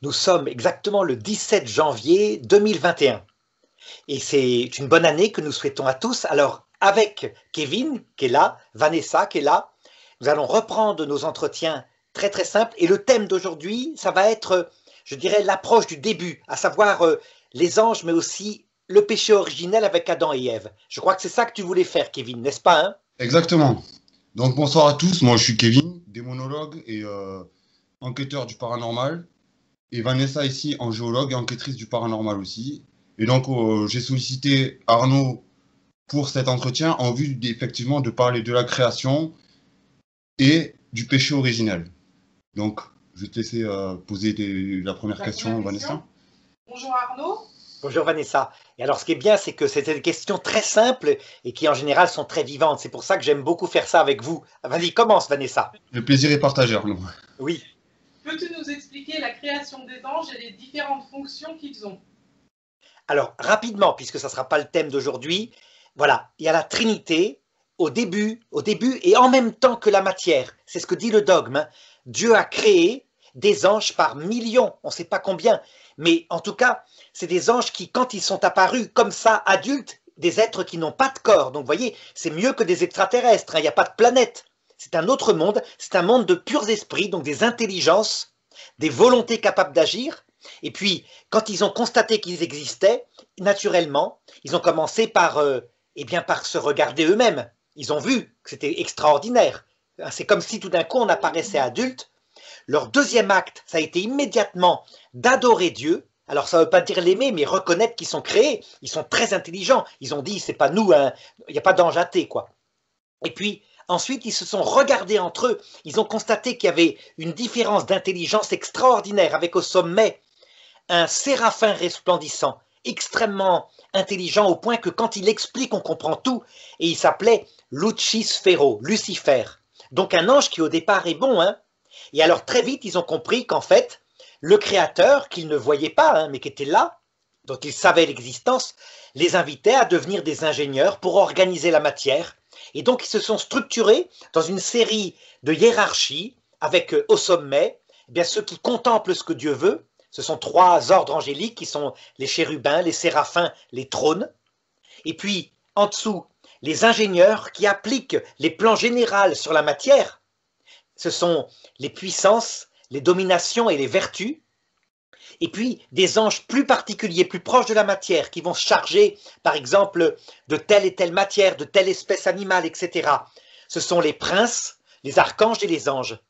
Nous sommes exactement le 17 janvier 2021 et c'est une bonne année que nous souhaitons à tous. Alors, avec Kevin qui est là, Vanessa qui est là, nous allons reprendre nos entretiens très très simples et le thème d'aujourd'hui, ça va être, je dirais, l'approche du début, à savoir les anges mais aussi le péché originel avec Adam et Ève. Je crois que c'est ça que tu voulais faire, Kevin, n'est-ce pas, hein? Exactement. Donc bonsoir à tous, moi je suis Kevin, démonologue et enquêteur du paranormal. Et Vanessa ici, angéologue et enquêtrice du paranormal aussi. Et donc j'ai sollicité Arnaud pour cet entretien en vue effectivement de parler de la création et du péché originel. Donc je vais te laisser poser la première question, Vanessa. Bonjour Arnaud. Bonjour Vanessa. Et alors ce qui est bien, c'est que c'était des questions très simples et qui en général sont très vivantes. C'est pour ça que j'aime beaucoup faire ça avec vous. Vas-y, commence Vanessa. Le plaisir est partagé, Arnaud. Oui. Peux-tu nous expliquer la création des anges et les différentes fonctions qu'ils ont? Alors rapidement, puisque ça ne sera pas le thème d'aujourd'hui, voilà, il y a la Trinité au début et en même temps que la matière. C'est ce que dit le dogme, hein. Dieu a créé des anges par millions, on ne sait pas combien, mais en tout cas, c'est des anges qui, quand ils sont apparus comme ça, adultes, des êtres qui n'ont pas de corps. Donc vous voyez, c'est mieux que des extraterrestres, hein, il n'y a pas de planète. C'est un autre monde, c'est un monde de purs esprits, donc des intelligences, des volontés capables d'agir. Et puis, quand ils ont constaté qu'ils existaient, naturellement, ils ont commencé par, par se regarder eux-mêmes. Ils ont vu que c'était extraordinaire. C'est comme si tout d'un coup on apparaissait adulte. Leur deuxième acte, ça a été immédiatement d'adorer Dieu. Alors ça ne veut pas dire l'aimer, mais reconnaître qu'ils sont créés. Ils sont très intelligents. Ils ont dit, c'est pas nous, hein, il n'y a pas d'ange athée, quoi. Et puis, ensuite, ils se sont regardés entre eux. Ils ont constaté qu'il y avait une différence d'intelligence extraordinaire, avec au sommet un séraphin resplendissant, extrêmement intelligent au point que quand il explique, on comprend tout. Et il s'appelait Lucifer, Lucifer. Donc un ange qui au départ est bon, hein. Et alors très vite, ils ont compris qu'en fait, le Créateur, qu'ils ne voyaient pas, hein, mais qui était là, dont ils savaient l'existence, les invitait à devenir des ingénieurs pour organiser la matière. Et donc ils se sont structurés dans une série de hiérarchies avec au sommet eh bien, ceux qui contemplent ce que Dieu veut. Ce sont trois ordres angéliques qui sont les chérubins, les séraphins, les trônes. Et puis en dessous, les ingénieurs qui appliquent les plans généraux sur la matière. Ce sont les puissances, les dominations et les vertus. Et puis des anges plus particuliers, plus proches de la matière, qui vont se charger, par exemple, de telle et telle matière, de telle espèce animale, etc. Ce sont les princes, les archanges et les anges.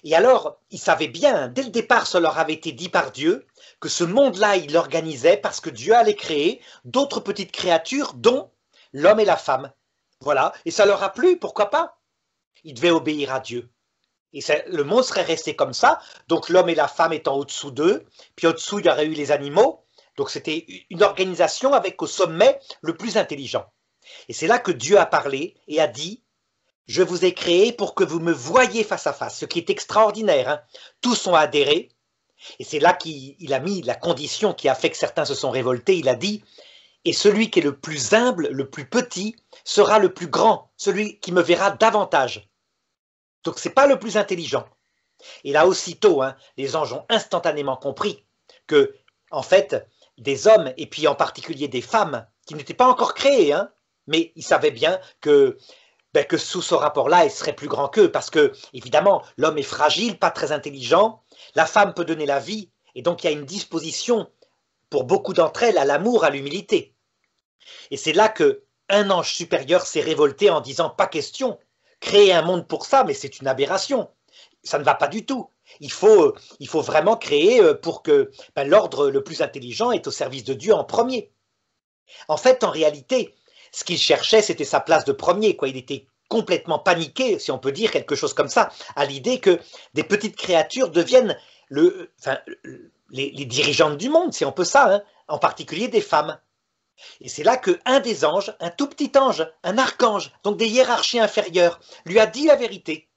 Et alors, ils savaient bien, dès le départ, ça leur avait été dit par Dieu, que ce monde-là, il l'organisait parce que Dieu allait créer d'autres petites créatures, dont l'homme et la femme. Voilà, et ça leur a plu, pourquoi pas? Ils devaient obéir à Dieu. Et le monde serait resté comme ça, donc l'homme et la femme étant au-dessous d'eux, puis au-dessous, il y aurait eu les animaux. Donc c'était une organisation avec au sommet le plus intelligent. Et c'est là que Dieu a parlé et a dit: je vous ai créé pour que vous me voyiez face à face, ce qui est extraordinaire, hein. Tous ont adhéré, et c'est là qu'il a mis la condition qui a fait que certains se sont révoltés. Il a dit: et celui qui est le plus humble, le plus petit, sera le plus grand, celui qui me verra davantage. Donc c'est pas le plus intelligent. Et là aussitôt, hein, les anges ont instantanément compris que, en fait, des hommes, et puis en particulier des femmes, qui n'étaient pas encore créés, hein, mais ils savaient bien que sous ce rapport-là, il serait plus grand qu'eux, parce que, évidemment, l'homme est fragile, pas très intelligent, la femme peut donner la vie, et donc il y a une disposition, pour beaucoup d'entre elles, à l'amour, à l'humilité. Et c'est là qu'un ange supérieur s'est révolté en disant: pas question, créer un monde pour ça, mais c'est une aberration, ça ne va pas du tout. Il faut vraiment créer pour que l'ordre le plus intelligent est au service de Dieu en premier. En fait, en réalité, ce qu'il cherchait, c'était sa place de premier, quoi. Il était complètement paniqué, si on peut dire quelque chose comme ça, à l'idée que des petites créatures deviennent les dirigeantes du monde, si on peut ça, hein, en particulier des femmes. Et c'est là qu'un des anges, un tout petit ange, un archange, donc des hiérarchies inférieures, lui a dit la vérité.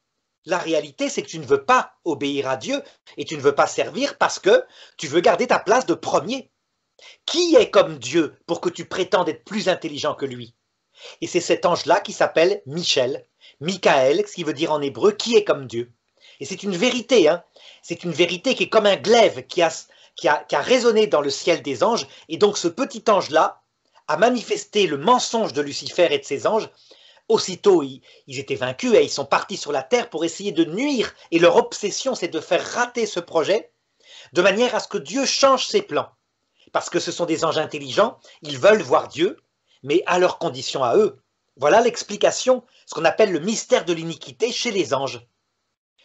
La réalité, c'est que tu ne veux pas obéir à Dieu et tu ne veux pas servir parce que tu veux garder ta place de premier. Qui est comme Dieu pour que tu prétendes être plus intelligent que lui? Et c'est cet ange-là qui s'appelle Michel, Michael, ce qui veut dire en hébreu qui est comme Dieu. Et c'est une vérité, hein. C'est une vérité qui est comme un glaive qui a résonné dans le ciel des anges. Et donc ce petit ange-là a manifesté le mensonge de Lucifer et de ses anges. Aussitôt, ils étaient vaincus et ils sont partis sur la terre pour essayer de nuire. Et leur obsession, c'est de faire rater ce projet de manière à ce que Dieu change ses plans. Parce que ce sont des anges intelligents, ils veulent voir Dieu, mais à leurs conditions à eux. Voilà l'explication, ce qu'on appelle le mystère de l'iniquité chez les anges.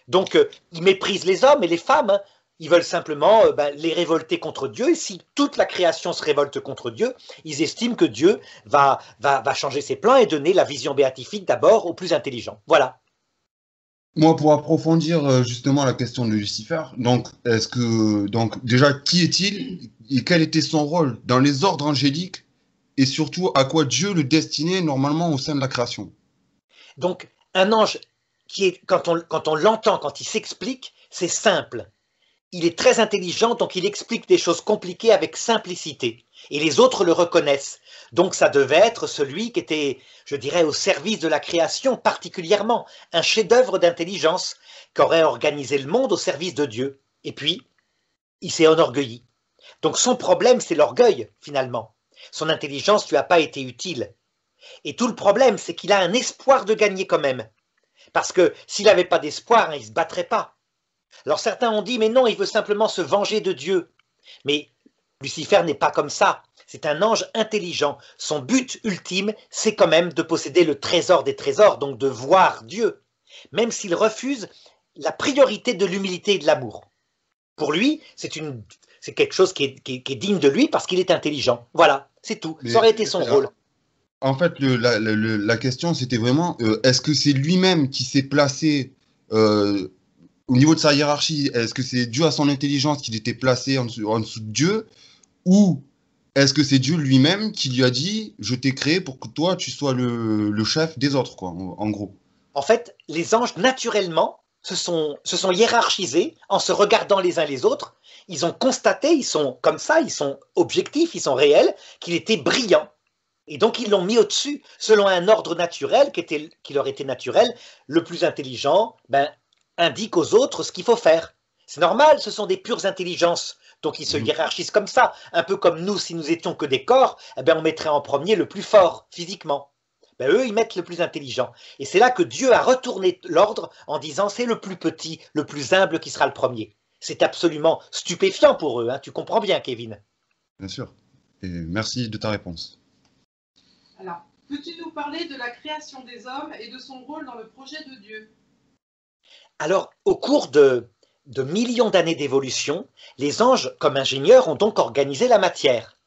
Donc, ils méprisent les hommes et les femmes, hein. Ils veulent simplement les révolter contre Dieu. Et si toute la création se révolte contre Dieu, ils estiment que Dieu va changer ses plans et donner la vision béatifique d'abord aux plus intelligents. Voilà. Moi, pour approfondir justement la question de Lucifer, donc, déjà, qui est-il et quel était son rôle dans les ordres angéliques et surtout à quoi Dieu le destinait normalement au sein de la création? Donc, un ange quand on l'entend, quand il s'explique, c'est simple. Il est très intelligent, donc il explique des choses compliquées avec simplicité. Et les autres le reconnaissent. Donc ça devait être celui qui était, je dirais, au service de la création particulièrement, un chef-d'œuvre d'intelligence qui aurait organisé le monde au service de Dieu. Et puis, il s'est enorgueilli. Donc son problème, c'est l'orgueil, finalement. Son intelligence lui a pas été utile. Et tout le problème, c'est qu'il a un espoir de gagner quand même. Parce que s'il n'avait pas d'espoir, il ne se battrait pas. Alors certains ont dit, mais non, il veut simplement se venger de Dieu. Mais Lucifer n'est pas comme ça. C'est un ange intelligent. Son but ultime, c'est quand même de posséder le trésor des trésors, donc de voir Dieu. Même s'il refuse la priorité de l'humilité et de l'amour. Pour lui, c'est quelque chose qui est digne de lui parce qu'il est intelligent. Voilà, c'est tout. Ça aurait été son rôle. En fait, la question, c'était vraiment, est-ce que c'est lui-même qui s'est placé au niveau de sa hiérarchie? Est-ce que c'est dû à son intelligence qu'il était placé en dessous de Dieu? Ou est-ce que c'est Dieu lui-même qui lui a dit, je t'ai créé pour que toi, tu sois le chef des autres, quoi, en gros? En fait, les anges, naturellement, se sont hiérarchisés en se regardant les uns les autres. Ils ont constaté, ils sont comme ça, ils sont objectifs, ils sont réels, qu'il était brillant. Et donc, ils l'ont mis au-dessus, selon un ordre naturel qui leur était naturel. Le plus intelligent indique aux autres ce qu'il faut faire. C'est normal, ce sont des pures intelligences. Donc, ils se hiérarchisent comme ça. Un peu comme nous, si nous étions que des corps, on mettrait en premier le plus fort, physiquement. Eux, ils mettent le plus intelligent. Et c'est là que Dieu a retourné l'ordre en disant c'est le plus petit, le plus humble qui sera le premier. C'est absolument stupéfiant pour eux, hein. Tu comprends bien, Kevin? Bien sûr. Et merci de ta réponse. Alors, peux-tu nous parler de la création des hommes et de son rôle dans le projet de Dieu? Alors, au cours de millions d'années d'évolution, les anges, comme ingénieurs, ont donc organisé la matière.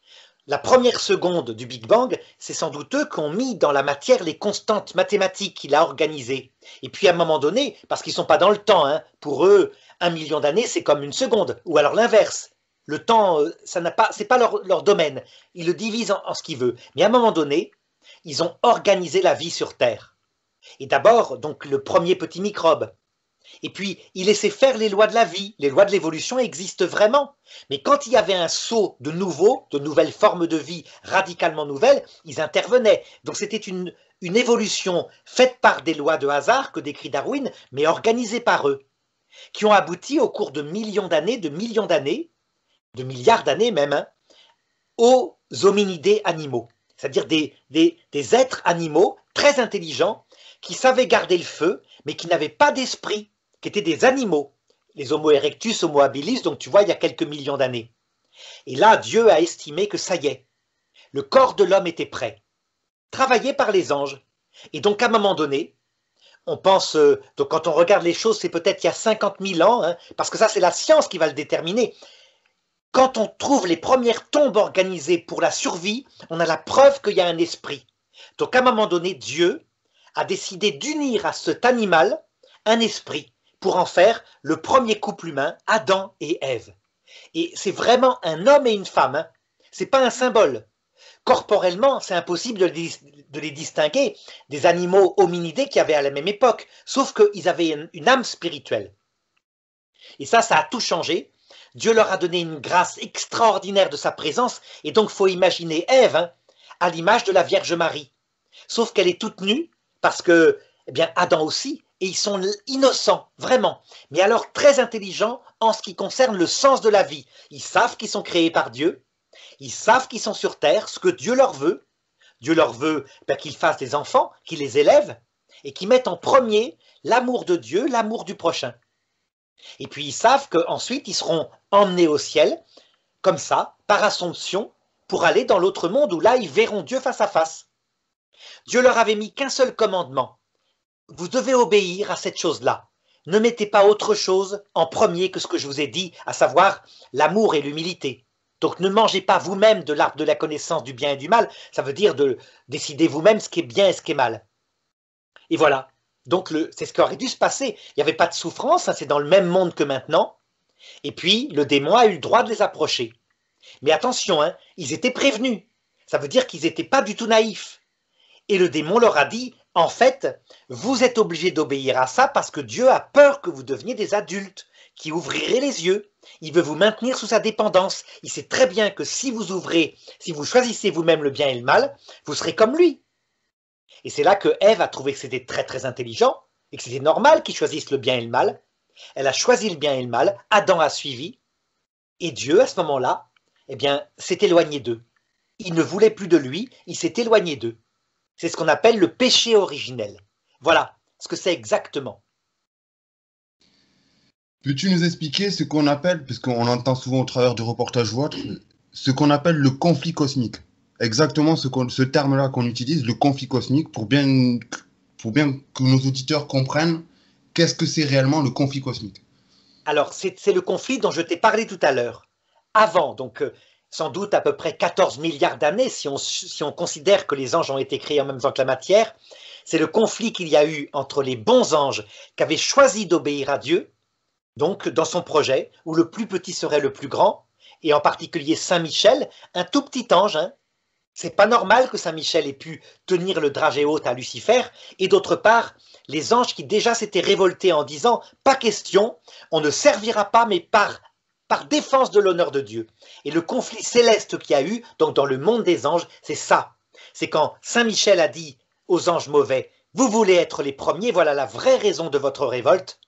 La première seconde du Big Bang, c'est sans doute eux qui ont mis dans la matière les constantes mathématiques qu'il a organisées. Et puis à un moment donné, parce qu'ils ne sont pas dans le temps, hein, pour eux, 1 million d'années, c'est comme une seconde, ou alors l'inverse. Le temps, ce n'est pas leur domaine. Ils le divisent en ce qu'ils veulent. Mais à un moment donné, ils ont organisé la vie sur Terre. Et d'abord, donc, le premier petit microbe. Et puis, ils laissaient faire les lois de la vie. Les lois de l'évolution existent vraiment. Mais quand il y avait un saut de nouvelles formes de vie radicalement nouvelles, ils intervenaient. Donc c'était une évolution faite par des lois de hasard que décrit Darwin, mais organisée par eux, qui ont abouti au cours de millions d'années, de milliards d'années même, hein, aux hominidés animaux. C'est-à-dire des êtres animaux très intelligents qui savaient garder le feu, mais qui n'avaient pas d'esprit, qui étaient des animaux, les Homo erectus, Homo habilis, donc tu vois, il y a quelques millions d'années. Et là, Dieu a estimé que ça y est, le corps de l'homme était prêt, travaillé par les anges. Et donc, à un moment donné, on pense, donc quand on regarde les choses, c'est peut-être il y a 50 000 ans, hein, parce que ça, c'est la science qui va le déterminer. Quand on trouve les premières tombes organisées pour la survie, on a la preuve qu'il y a un esprit. Donc, à un moment donné, Dieu a décidé d'unir à cet animal un esprit pour en faire le premier couple humain, Adam et Ève. Et c'est vraiment un homme et une femme, hein. C'est pas un symbole. Corporellement, c'est impossible de les distinguer des animaux hominidés qu'il y avait à la même époque, sauf qu'ils avaient une âme spirituelle. Et ça a tout changé. Dieu leur a donné une grâce extraordinaire de sa présence, et donc il faut imaginer Ève, hein, à l'image de la Vierge Marie. Sauf qu'elle est toute nue, parce que, Adam aussi et ils sont innocents, vraiment. Mais alors très intelligents en ce qui concerne le sens de la vie. Ils savent qu'ils sont créés par Dieu, ils savent qu'ils sont sur terre, ce que Dieu leur veut. Dieu leur veut qu'ils fassent des enfants, qu'ils les élèvent, et qu'ils mettent en premier l'amour de Dieu, l'amour du prochain. Et puis ils savent qu'ensuite ils seront emmenés au ciel, comme ça, par assomption, pour aller dans l'autre monde où là ils verront Dieu face à face. Dieu leur avait mis qu'un seul commandement. Vous devez obéir à cette chose-là. Ne mettez pas autre chose en premier que ce que je vous ai dit, à savoir l'amour et l'humilité. Donc ne mangez pas vous-même de l'arbre de la connaissance du bien et du mal, ça veut dire de décider vous-même ce qui est bien et ce qui est mal. Et voilà, donc c'est ce qui aurait dû se passer. Il n'y avait pas de souffrance, hein, c'est dans le même monde que maintenant. Et puis le démon a eu le droit de les approcher. Mais attention, hein, ils étaient prévenus. Ça veut dire qu'ils n'étaient pas du tout naïfs. Et le démon leur a dit, en fait, vous êtes obligés d'obéir à ça parce que Dieu a peur que vous deveniez des adultes qui ouvriraient les yeux. Il veut vous maintenir sous sa dépendance. Il sait très bien que si vous ouvrez, si vous choisissez vous-même le bien et le mal, vous serez comme lui. Et c'est là que Ève a trouvé que c'était très très intelligent et que c'était normal qu'ils choisissent le bien et le mal. Elle a choisi le bien et le mal, Adam a suivi, et Dieu, à ce moment-là, eh bien, s'est éloigné d'eux. Il ne voulait plus de lui, il s'est éloigné d'eux. C'est ce qu'on appelle le péché originel. Voilà ce que c'est exactement. Peux-tu nous expliquer ce qu'on appelle, puisqu'on entend souvent au travers de reportages ou autres, ce qu'on appelle le conflit cosmique? Exactement ce terme-là qu'on utilise, le conflit cosmique, pour bien que nos auditeurs comprennent qu'est-ce que c'est réellement le conflit cosmique. Alors, c'est le conflit dont je t'ai parlé tout à l'heure. Avant, donc sans doute à peu près 14 milliards d'années, si on considère que les anges ont été créés en même temps que la matière, c'est le conflit qu'il y a eu entre les bons anges qui avaient choisi d'obéir à Dieu, donc dans son projet, où le plus petit serait le plus grand, et en particulier Saint Michel, un tout petit ange. Hein. C'est pas normal que Saint Michel ait pu tenir le dragée haute à Lucifer, et d'autre part, les anges qui déjà s'étaient révoltés en disant « pas question, on ne servira pas, mais par défense de l'honneur de Dieu ». Et le conflit céleste qu'il y a eu, donc dans le monde des anges, c'est ça. C'est quand Saint Michel a dit aux anges mauvais « vous voulez être les premiers, voilà la vraie raison de votre révolte »,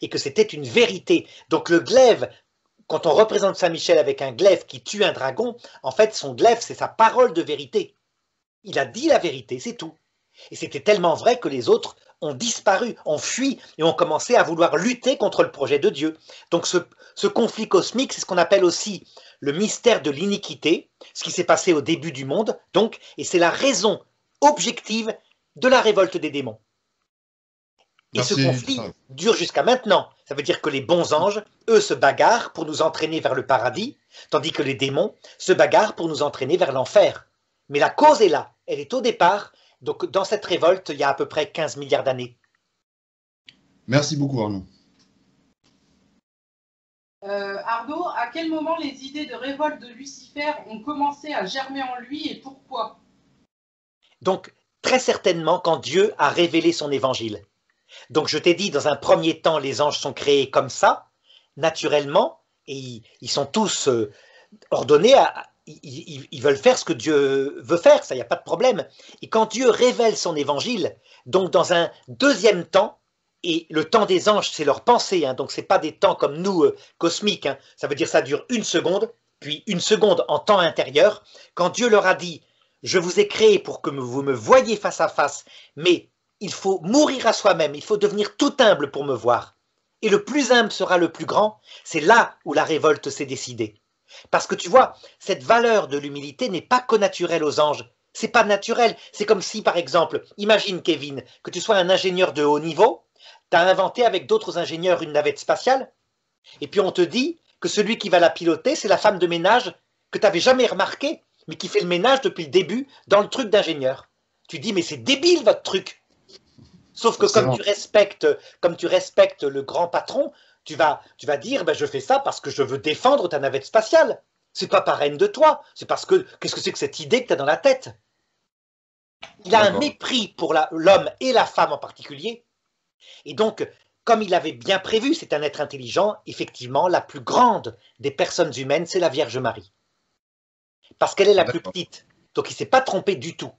et que c'était une vérité. Donc le glaive, quand on représente Saint Michel avec un glaive qui tue un dragon, en fait son glaive c'est sa parole de vérité. Il a dit la vérité, c'est tout. Et c'était tellement vrai que les autres ont disparu, ont fui et ont commencé à vouloir lutter contre le projet de Dieu. Donc ce conflit cosmique, c'est ce qu'on appelle aussi le mystère de l'iniquité, ce qui s'est passé au début du monde, donc, et c'est la raison objective de la révolte des démons. Et ce conflit dure jusqu'à maintenant. Ça veut dire que les bons anges, eux, se bagarrent pour nous entraîner vers le paradis, tandis que les démons se bagarrent pour nous entraîner vers l'enfer. Mais la cause est là, elle est au départ. Donc dans cette révolte, il y a à peu près 15 milliards d'années. Merci beaucoup Arnaud. Arnaud, à quel moment les idées de révolte de Lucifer ont commencé à germer en lui et pourquoi? Donc très certainement quand Dieu a révélé son évangile. Donc je t'ai dit, dans un premier temps, les anges sont créés comme ça, naturellement, et ils sont tous ordonnés ils veulent faire ce que Dieu veut faire, ça, il n'y a pas de problème. Et quand Dieu révèle son évangile, donc dans un deuxième temps, et le temps des anges, c'est leur pensée, hein, donc ce n'est pas des temps comme nous, cosmiques, hein, ça veut dire ça dure une seconde, puis une seconde en temps intérieur. Quand Dieu leur a dit, je vous ai créé pour que vous me voyiez face à face, mais il faut mourir à soi-même, il faut devenir tout humble pour me voir. Et le plus humble sera le plus grand, c'est là où la révolte s'est décidée. Parce que tu vois, cette valeur de l'humilité n'est pas connaturelle aux anges. C'est pas naturel. C'est comme si, par exemple, imagine Kevin, que tu sois un ingénieur de haut niveau, tu as inventé avec d'autres ingénieurs une navette spatiale, et puis on te dit que celui qui va la piloter, c'est la femme de ménage que tu n'avais jamais remarqué, mais qui fait le ménage depuis le début dans le truc d'ingénieur. Tu dis, mais c'est débile votre truc. Sauf que comme tu respectes le grand patron, tu vas dire, ben, je fais ça parce que je veux défendre ta navette spatiale. C'est pas par haine de toi, c'est parce que, qu'est-ce que c'est que cette idée que tu as dans la tête? Il a un mépris pour l'homme et la femme en particulier. Et donc, comme il avait bien prévu, c'est un être intelligent, effectivement, la plus grande des personnes humaines, c'est la Vierge Marie. Parce qu'elle est la plus petite. Donc il ne s'est pas trompé du tout.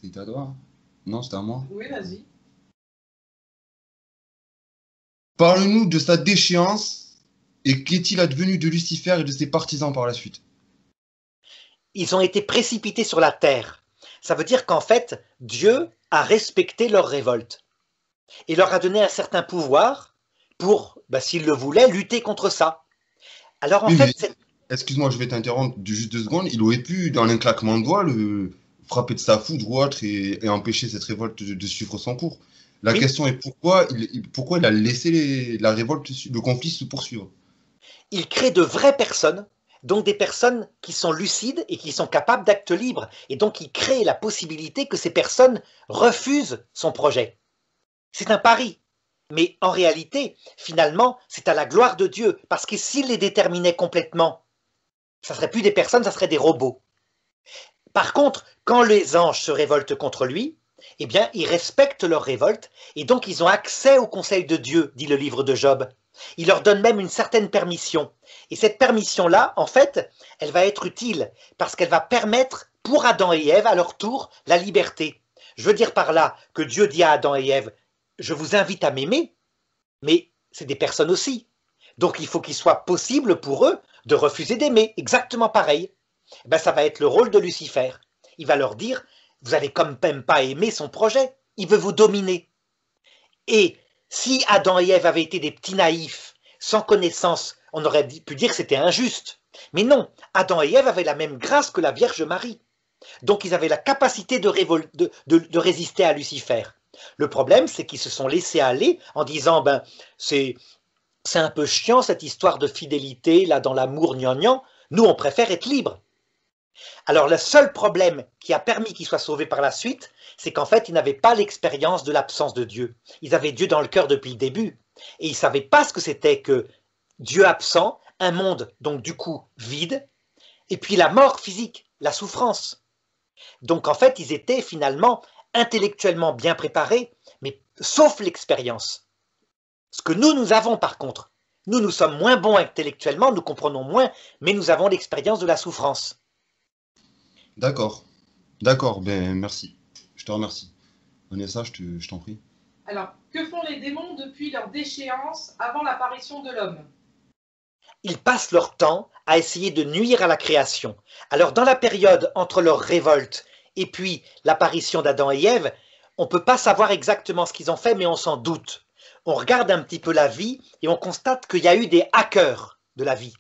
C'était à toi? Non, c'était à moi. Oui, vas-y. Parle-nous de sa déchéance et qu'est-il advenu de Lucifer et de ses partisans par la suite? Ils ont été précipités sur la terre. Ça veut dire qu'en fait, Dieu a respecté leur révolte et leur a donné un certain pouvoir pour, s'il le voulait, lutter contre ça. Alors en Oui, mais fait, excuse-moi, je vais t'interrompre juste 2 secondes. Il aurait pu, dans un claquement de doigts, le frapper de sa foudre ou autre et empêcher cette révolte de suivre son cours. La oui, question est pourquoi il a laissé la révolte, le conflit se poursuivre? il crée de vraies personnes, donc des personnes qui sont lucides et qui sont capables d'actes libres. Et donc il crée la possibilité que ces personnes refusent son projet. C'est un pari. Mais en réalité, finalement, c'est à la gloire de Dieu, parce que s'il les déterminait complètement, ça ne serait plus des personnes, ça serait des robots. Par contre, quand les anges se révoltent contre lui, eh bien, ils respectent leur révolte, et donc ils ont accès au conseil de Dieu, dit le livre de Job. Il leur donne même une certaine permission. Et cette permission-là, en fait, elle va être utile, parce qu'elle va permettre, pour Adam et Ève, à leur tour, la liberté. Je veux dire par là que Dieu dit à Adam et Ève, je vous invite à m'aimer, mais c'est des personnes aussi. Donc il faut qu'il soit possible pour eux de refuser d'aimer, exactement pareil. Ça va être le rôle de Lucifer. Il va leur dire, vous n'allez quand même pas aimer son projet, il veut vous dominer. Et si Adam et Ève avaient été des petits naïfs, sans connaissance, on aurait pu dire que c'était injuste. Mais non, Adam et Ève avaient la même grâce que la Vierge Marie. Donc ils avaient la capacité de résister à Lucifer. Le problème, c'est qu'ils se sont laissés aller en disant, c'est un peu chiant cette histoire de fidélité, là, dans l'amour gnangnan, nous on préfère être libres. Alors le seul problème qui a permis qu'ils soient sauvés par la suite, c'est qu'en fait, ils n'avaient pas l'expérience de l'absence de Dieu. Ils avaient Dieu dans le cœur depuis le début. Et ils ne savaient pas ce que c'était que Dieu absent, un monde donc du coup vide, et puis la mort physique, la souffrance. Donc en fait, ils étaient finalement intellectuellement bien préparés, mais sauf l'expérience. Ce que nous avons par contre. Nous sommes moins bons intellectuellement, nous comprenons moins, mais nous avons l'expérience de la souffrance. D'accord. D'accord, ben merci. Je te remercie. Vanessa, je t'en prie. Alors, que font les démons depuis leur déchéance avant l'apparition de l'homme? Ils passent leur temps à essayer de nuire à la création. Alors dans la période entre leur révolte et puis l'apparition d'Adam et Ève, on ne peut pas savoir exactement ce qu'ils ont fait, mais on s'en doute. On regarde un petit peu la vie et on constate qu'il y a eu des hackers de la vie.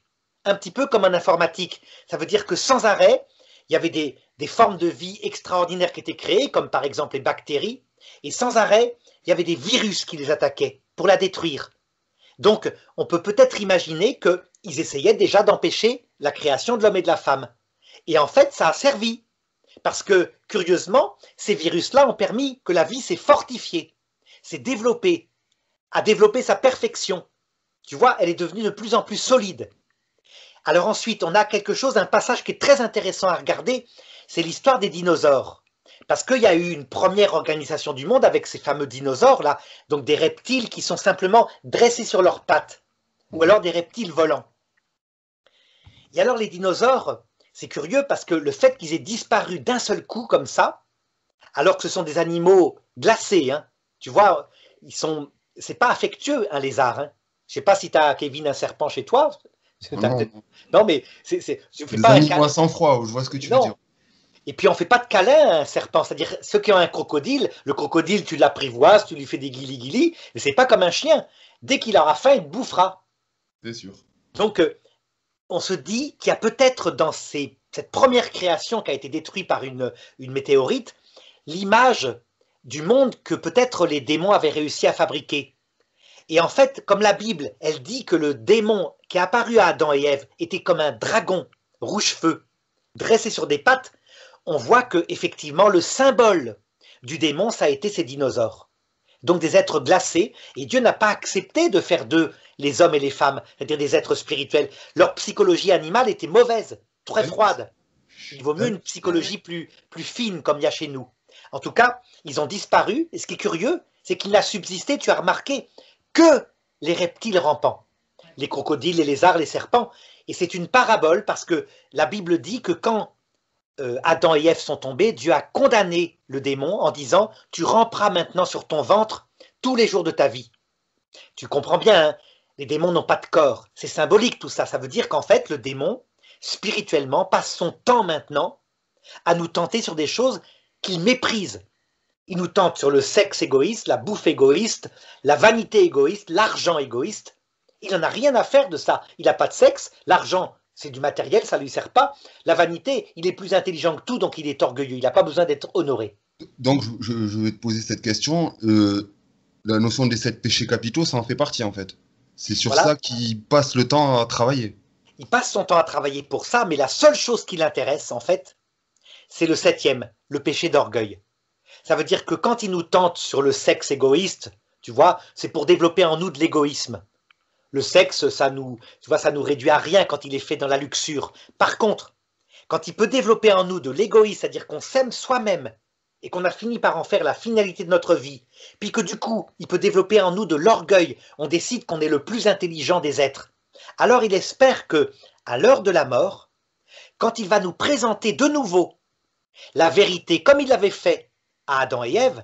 Un petit peu comme en informatique. Ça veut dire que sans arrêt, il y avait des formes de vie extraordinaires qui étaient créées, comme par exemple les bactéries, et sans arrêt, il y avait des virus qui les attaquaient pour la détruire. Donc, on peut peut-être imaginer qu'ils essayaient déjà d'empêcher la création de l'homme et de la femme. Et en fait, ça a servi. Parce que, curieusement, ces virus-là ont permis que la vie s'est fortifiée, s'est développée, a développé sa perfection. Tu vois, elle est devenue de plus en plus solide. Alors ensuite, on a quelque chose, un passage qui est très intéressant à regarder, c'est l'histoire des dinosaures. Parce qu'il y a eu une première organisation du monde avec ces fameux dinosaures-là, donc des reptiles qui sont simplement dressés sur leurs pattes, ou alors des reptiles volants. Et alors les dinosaures, c'est curieux parce que le fait qu'ils aient disparu d'un seul coup comme ça, alors que ce sont des animaux glacés, hein, tu vois, c'est pas affectueux un lézard. Hein. Je sais pas si tu as, Kevin, un serpent chez toi. Non, Non, mais je fais des pas un animaux câlin. à sang-froid, je vois ce que tu veux dire. Non. Et puis on fait pas de câlin à un serpent, c'est-à-dire ceux qui ont un crocodile, le crocodile tu l'apprivoises, tu lui fais des guilis-guilis, mais c'est pas comme un chien. Dès qu'il aura faim, il te bouffera. C'est sûr. Donc on se dit qu'il y a peut-être dans cette première création qui a été détruite par une météorite, l'image du monde que peut-être les démons avaient réussi à fabriquer. Et en fait, comme la Bible, elle dit que le démon qui est apparu à Adam et Ève était comme un dragon rouge-feu, dressé sur des pattes, on voit que effectivement le symbole du démon, ça a été ces dinosaures. Donc des êtres glacés, et Dieu n'a pas accepté de faire d'eux les hommes et les femmes, c'est-à-dire des êtres spirituels. Leur psychologie animale était mauvaise, très froide. Il vaut mieux une psychologie plus fine comme il y a chez nous. En tout cas, ils ont disparu, et ce qui est curieux, c'est qu'il n'a subsisté, tu as remarqué, que les reptiles rampants, les crocodiles, les lézards, les serpents. Et c'est une parabole parce que la Bible dit que quand Adam et Ève sont tombés, Dieu a condamné le démon en disant « Tu ramperas maintenant sur ton ventre tous les jours de ta vie ». Tu comprends bien, hein, les démons n'ont pas de corps. C'est symbolique tout ça. Ça veut dire qu'en fait, le démon, spirituellement, passe son temps maintenant à nous tenter sur des choses qu'il méprise. Il nous tente sur le sexe égoïste, la bouffe égoïste, la vanité égoïste, l'argent égoïste. Il n'en a rien à faire de ça. Il n'a pas de sexe, l'argent, c'est du matériel, ça ne lui sert pas. La vanité, il est plus intelligent que tout, donc il est orgueilleux. Il n'a pas besoin d'être honoré. Donc, je vais te poser cette question. La notion des 7 péchés capitaux, ça en fait partie, en fait. C'est sur ça qu'il passe le temps à travailler. Il passe son temps à travailler pour ça, mais la seule chose qui l'intéresse, en fait, c'est le 7e, le péché d'orgueil. Ça veut dire que quand il nous tente sur le sexe égoïste, tu vois, c'est pour développer en nous de l'égoïsme. Le sexe, ça nous réduit à rien quand il est fait dans la luxure. Par contre, quand il peut développer en nous de l'égoïsme, c'est-à-dire qu'on s'aime soi-même et qu'on a fini par en faire la finalité de notre vie, puis que du coup, il peut développer en nous de l'orgueil, on décide qu'on est le plus intelligent des êtres. Alors il espère que, à l'heure de la mort, quand il va nous présenter de nouveau la vérité comme il l'avait fait à Adam et Ève,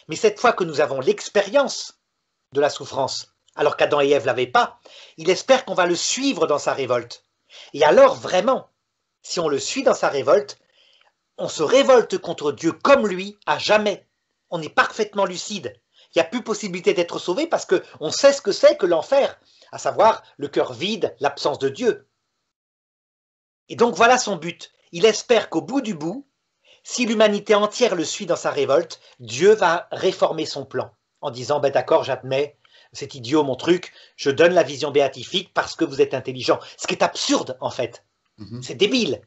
mais cette fois que nous avons l'expérience de la souffrance, alors qu'Adam et Ève ne l'avaient pas, il espère qu'on va le suivre dans sa révolte. Et alors vraiment, si on le suit dans sa révolte, on se révolte contre Dieu comme lui à jamais. On est parfaitement lucide. Il n'y a plus possibilité d'être sauvé parce qu'on sait ce que c'est que l'enfer, à savoir le cœur vide, l'absence de Dieu. Et donc voilà son but. Il espère qu'au bout du bout, si l'humanité entière le suit dans sa révolte, Dieu va réformer son plan en disant ben d'accord, j'admets, c'est idiot mon truc, je donne la vision béatifique parce que vous êtes intelligent. Ce qui est absurde en fait. C'est débile.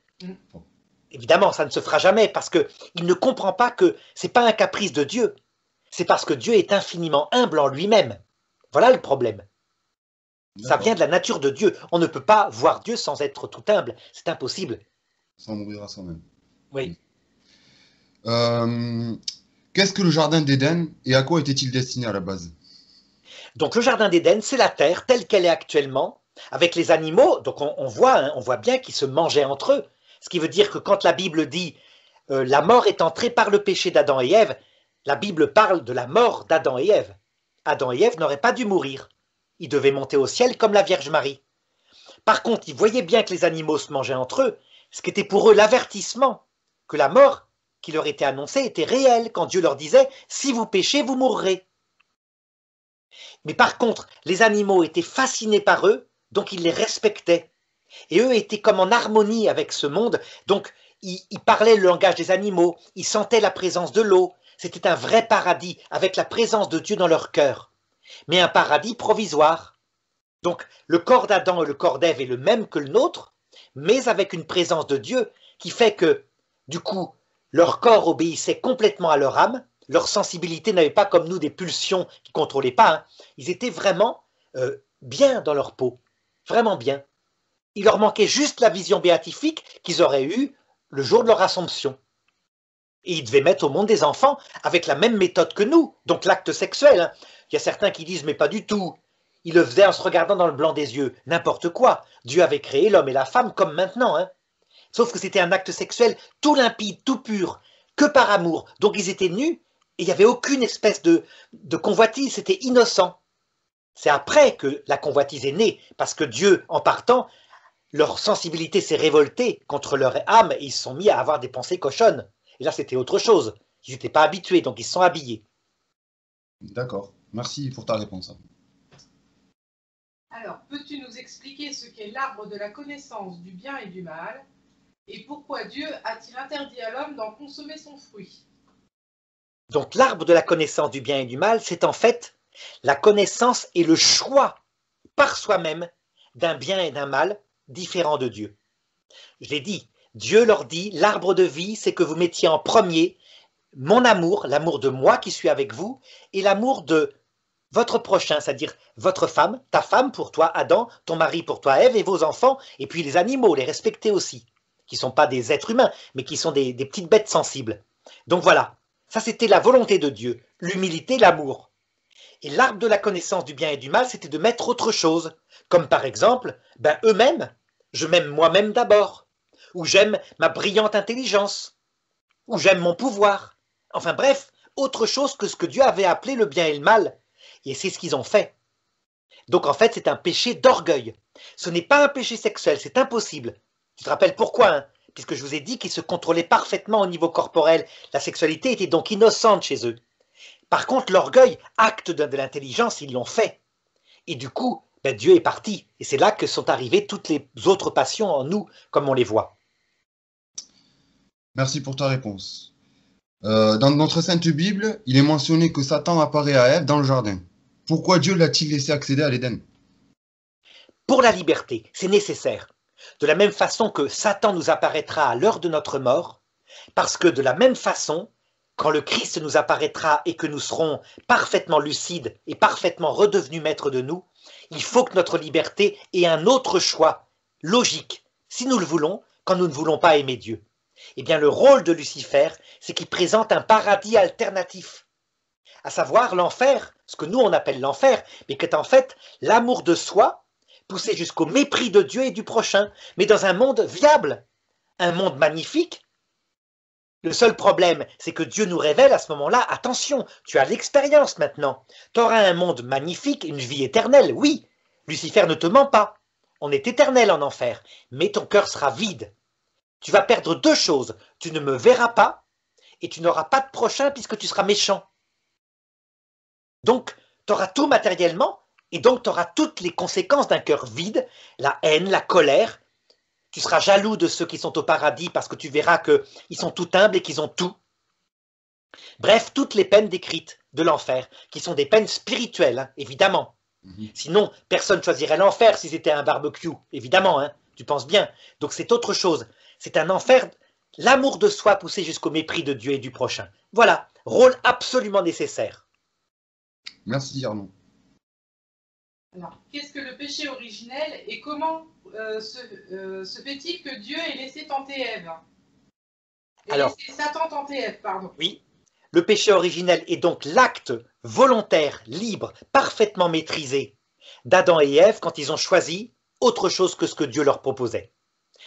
Évidemment, ça ne se fera jamais parce qu'il ne comprend pas que ce n'est pas un caprice de Dieu. C'est parce que Dieu est infiniment humble en lui-même. Voilà le problème. Ça vient de la nature de Dieu. On ne peut pas voir Dieu sans être tout humble. C'est impossible. Sans mourir à soi-même. Oui. Qu'est-ce que le jardin d'Éden et à quoi était-il destiné à la base? Donc le jardin d'Éden, c'est la terre telle qu'elle est actuellement, avec les animaux. Donc on voit bien qu'ils se mangeaient entre eux. Ce qui veut dire que quand la Bible dit la mort est entrée par le péché d'Adam et Ève, la Bible parle de la mort d'Adam et Ève. Adam et Ève n'auraient pas dû mourir. Ils devaient monter au ciel comme la Vierge Marie. Par contre, ils voyaient bien que les animaux se mangeaient entre eux, ce qui était pour eux l'avertissement que la mort qui leur était annoncée était réelle quand Dieu leur disait « si vous péchez, vous mourrez ». Mais par contre, les animaux étaient fascinés par eux, donc ils les respectaient. Et eux étaient comme en harmonie avec ce monde, donc ils parlaient le langage des animaux, ils sentaient la présence de l'eau. C'était un vrai paradis, avec la présence de Dieu dans leur cœur. Mais un paradis provisoire. Donc le corps d'Adam et le corps d'Ève est le même que le nôtre, mais avec une présence de Dieu qui fait que, du coup, leur corps obéissait complètement à leur âme, leur sensibilité n'avait pas comme nous des pulsions qui ne contrôlaient pas, hein. Ils étaient vraiment bien dans leur peau, vraiment bien. Il leur manquait juste la vision béatifique qu'ils auraient eue le jour de leur assomption. Et ils devaient mettre au monde des enfants avec la même méthode que nous, donc l'acte sexuel. Hein. Il y a certains qui disent, mais pas du tout. Ils le faisaient en se regardant dans le blanc des yeux. N'importe quoi. Dieu avait créé l'homme et la femme comme maintenant. Hein. Sauf que c'était un acte sexuel tout limpide, tout pur, que par amour. Donc ils étaient nus et il n'y avait aucune espèce de convoitise, c'était innocent. C'est après que la convoitise est née, parce que Dieu, en partant, leur sensibilité s'est révoltée contre leur âme et ils se sont mis à avoir des pensées cochonnes. Et là, c'était autre chose. Ils n'étaient pas habitués, donc ils se sont habillés. D'accord. Merci pour ta réponse. Alors, peux-tu nous expliquer ce qu'est l'arbre de la connaissance du bien et du mal et pourquoi Dieu a-t-il interdit à l'homme d'en consommer son fruit? Donc l'arbre de la connaissance du bien et du mal, c'est en fait la connaissance et le choix par soi-même d'un bien et d'un mal différents de Dieu. Je l'ai dit, Dieu leur dit, l'arbre de vie, c'est que vous mettiez en premier mon amour, l'amour de moi qui suis avec vous, et l'amour de votre prochain, c'est-à-dire votre femme, ta femme pour toi, Adam, ton mari pour toi, Ève, et vos enfants, et puis les animaux, les respecter aussi, qui ne sont pas des êtres humains, mais qui sont des petites bêtes sensibles. Donc voilà, ça c'était la volonté de Dieu, l'humilité, l'amour. Et l'arbre de la connaissance du bien et du mal, c'était de mettre autre chose, comme par exemple, eux-mêmes, je m'aime moi-même d'abord, ou j'aime ma brillante intelligence, ou j'aime mon pouvoir. Enfin bref, autre chose que ce que Dieu avait appelé le bien et le mal. Et c'est ce qu'ils ont fait. Donc en fait, c'est un péché d'orgueil. Ce n'est pas un péché sexuel, c'est impossible. Tu te rappelles pourquoi, hein? Puisque je vous ai dit qu'ils se contrôlaient parfaitement au niveau corporel. La sexualité était donc innocente chez eux. Par contre, l'orgueil, acte de l'intelligence, ils l'ont fait. Et du coup, ben, Dieu est parti. Et c'est là que sont arrivées toutes les autres passions en nous, comme on les voit. Merci pour ta réponse. Dans notre Sainte Bible, il est mentionné que Satan apparaît à Ève dans le jardin. Pourquoi Dieu l'a-t-il laissé accéder à l'Éden? Pour la liberté, c'est nécessaire. De la même façon que Satan nous apparaîtra à l'heure de notre mort, parce que de la même façon, quand le Christ nous apparaîtra et que nous serons parfaitement lucides et parfaitement redevenus maîtres de nous, il faut que notre liberté ait un autre choix, logique, si nous le voulons, quand nous ne voulons pas aimer Dieu. Eh bien, le rôle de Lucifer, c'est qu'il présente un paradis alternatif, à savoir l'enfer, ce que nous on appelle l'enfer, mais qui est en fait l'amour de soi, poussé jusqu'au mépris de Dieu et du prochain, mais dans un monde viable, un monde magnifique. Le seul problème, c'est que Dieu nous révèle à ce moment-là, attention, tu as l'expérience maintenant, tu auras un monde magnifique, une vie éternelle, oui, Lucifer ne te ment pas, on est éternel en enfer, mais ton cœur sera vide. Tu vas perdre deux choses, tu ne me verras pas, et tu n'auras pas de prochain puisque tu seras méchant. Donc, tu auras tout matériellement, et donc tu auras toutes les conséquences d'un cœur vide, la haine, la colère. Tu seras jaloux de ceux qui sont au paradis parce que tu verras qu'ils sont tout humbles et qu'ils ont tout. Bref, toutes les peines décrites de l'enfer, qui sont des peines spirituelles, hein, évidemment. Sinon, personne ne choisirait l'enfer si c'était un barbecue, évidemment, hein, tu penses bien. Donc c'est autre chose. C'est un enfer, l'amour de soi poussé jusqu'au mépris de Dieu et du prochain. Voilà, rôle absolument nécessaire. Merci Arnaud. Alors, qu'est-ce que le péché originel et comment se fait-il que Dieu ait laissé tenter Ève? Alors, laissé Satan tenter Ève, pardon. Oui, le péché originel est donc l'acte volontaire, libre, parfaitement maîtrisé d'Adam et Ève quand ils ont choisi autre chose que ce que Dieu leur proposait.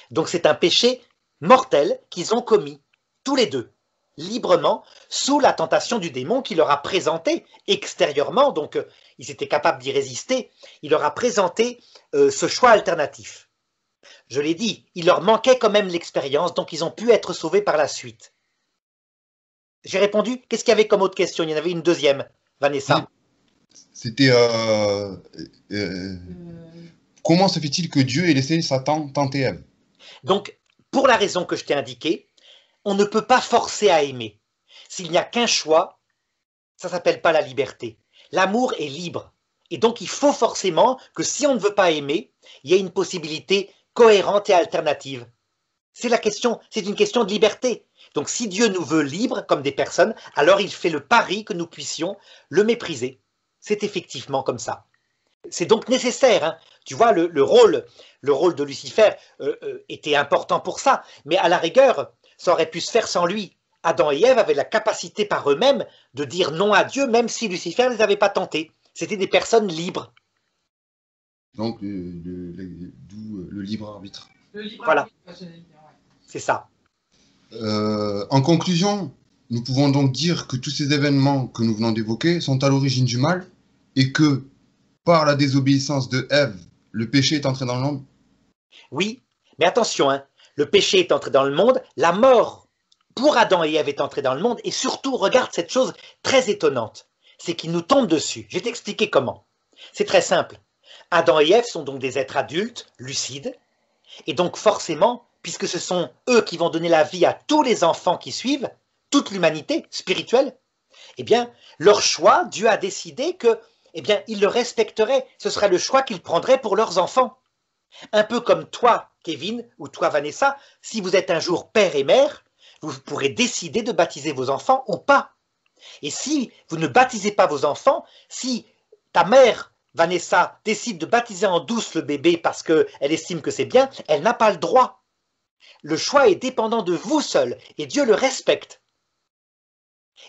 Donc c'est un péché mortel qu'ils ont commis, tous les deux, librement, sous la tentation du démon qui leur a présenté extérieurement, donc ils étaient capables d'y résister, il leur a présenté ce choix alternatif. Je l'ai dit, il leur manquait quand même l'expérience, donc ils ont pu être sauvés par la suite. J'ai répondu, qu'est-ce qu'il y avait comme autre question? Il y en avait une deuxième, Vanessa. C'était comment se fait-il que Dieu ait laissé Satan tenter Ève? Donc, pour la raison que je t'ai indiquée, on ne peut pas forcer à aimer. S'il n'y a qu'un choix, ça ne s'appelle pas la liberté. L'amour est libre. Et donc, il faut forcément que si on ne veut pas aimer, il y ait une possibilité cohérente et alternative. C'est une question de liberté. Donc, si Dieu nous veut libres comme des personnes, alors il fait le pari que nous puissions le mépriser. C'est effectivement comme ça. C'est donc nécessaire. Hein. Tu vois, le rôle de Lucifer était important pour ça. Mais à la rigueur, ça aurait pu se faire sans lui. Adam et Ève avaient la capacité par eux-mêmes de dire non à Dieu, même si Lucifer ne les avait pas tentés. C'était des personnes libres. Donc, d'où le libre arbitre. Le libre Voilà. arbitre, j'allais le dire, ouais. C'est ça. En conclusion, nous pouvons donc dire que tous ces événements que nous venons d'évoquer sont à l'origine du mal et que, par la désobéissance de Ève, le péché est entré dans le monde. Oui, mais attention, hein, le péché est entré dans le monde, la mort pour Adam et Ève est entrée dans le monde, et surtout, regarde cette chose très étonnante, c'est qu'il nous tombe dessus. Je vais t'expliquer comment. C'est très simple. Adam et Ève sont donc des êtres adultes, lucides, et donc forcément, puisque ce sont eux qui vont donner la vie à tous les enfants qui suivent, toute l'humanité spirituelle, eh bien, leur choix, Dieu a décidé que, eh bien, ils le respecteraient. Ce serait le choix qu'ils prendraient pour leurs enfants. Un peu comme toi, Kevin, ou toi, Vanessa, si vous êtes un jour père et mère, vous pourrez décider de baptiser vos enfants ou pas. Et si vous ne baptisez pas vos enfants, si ta mère, Vanessa, décide de baptiser en douce le bébé parce qu'elle estime que c'est bien, elle n'a pas le droit. Le choix est dépendant de vous seul, et Dieu le respecte.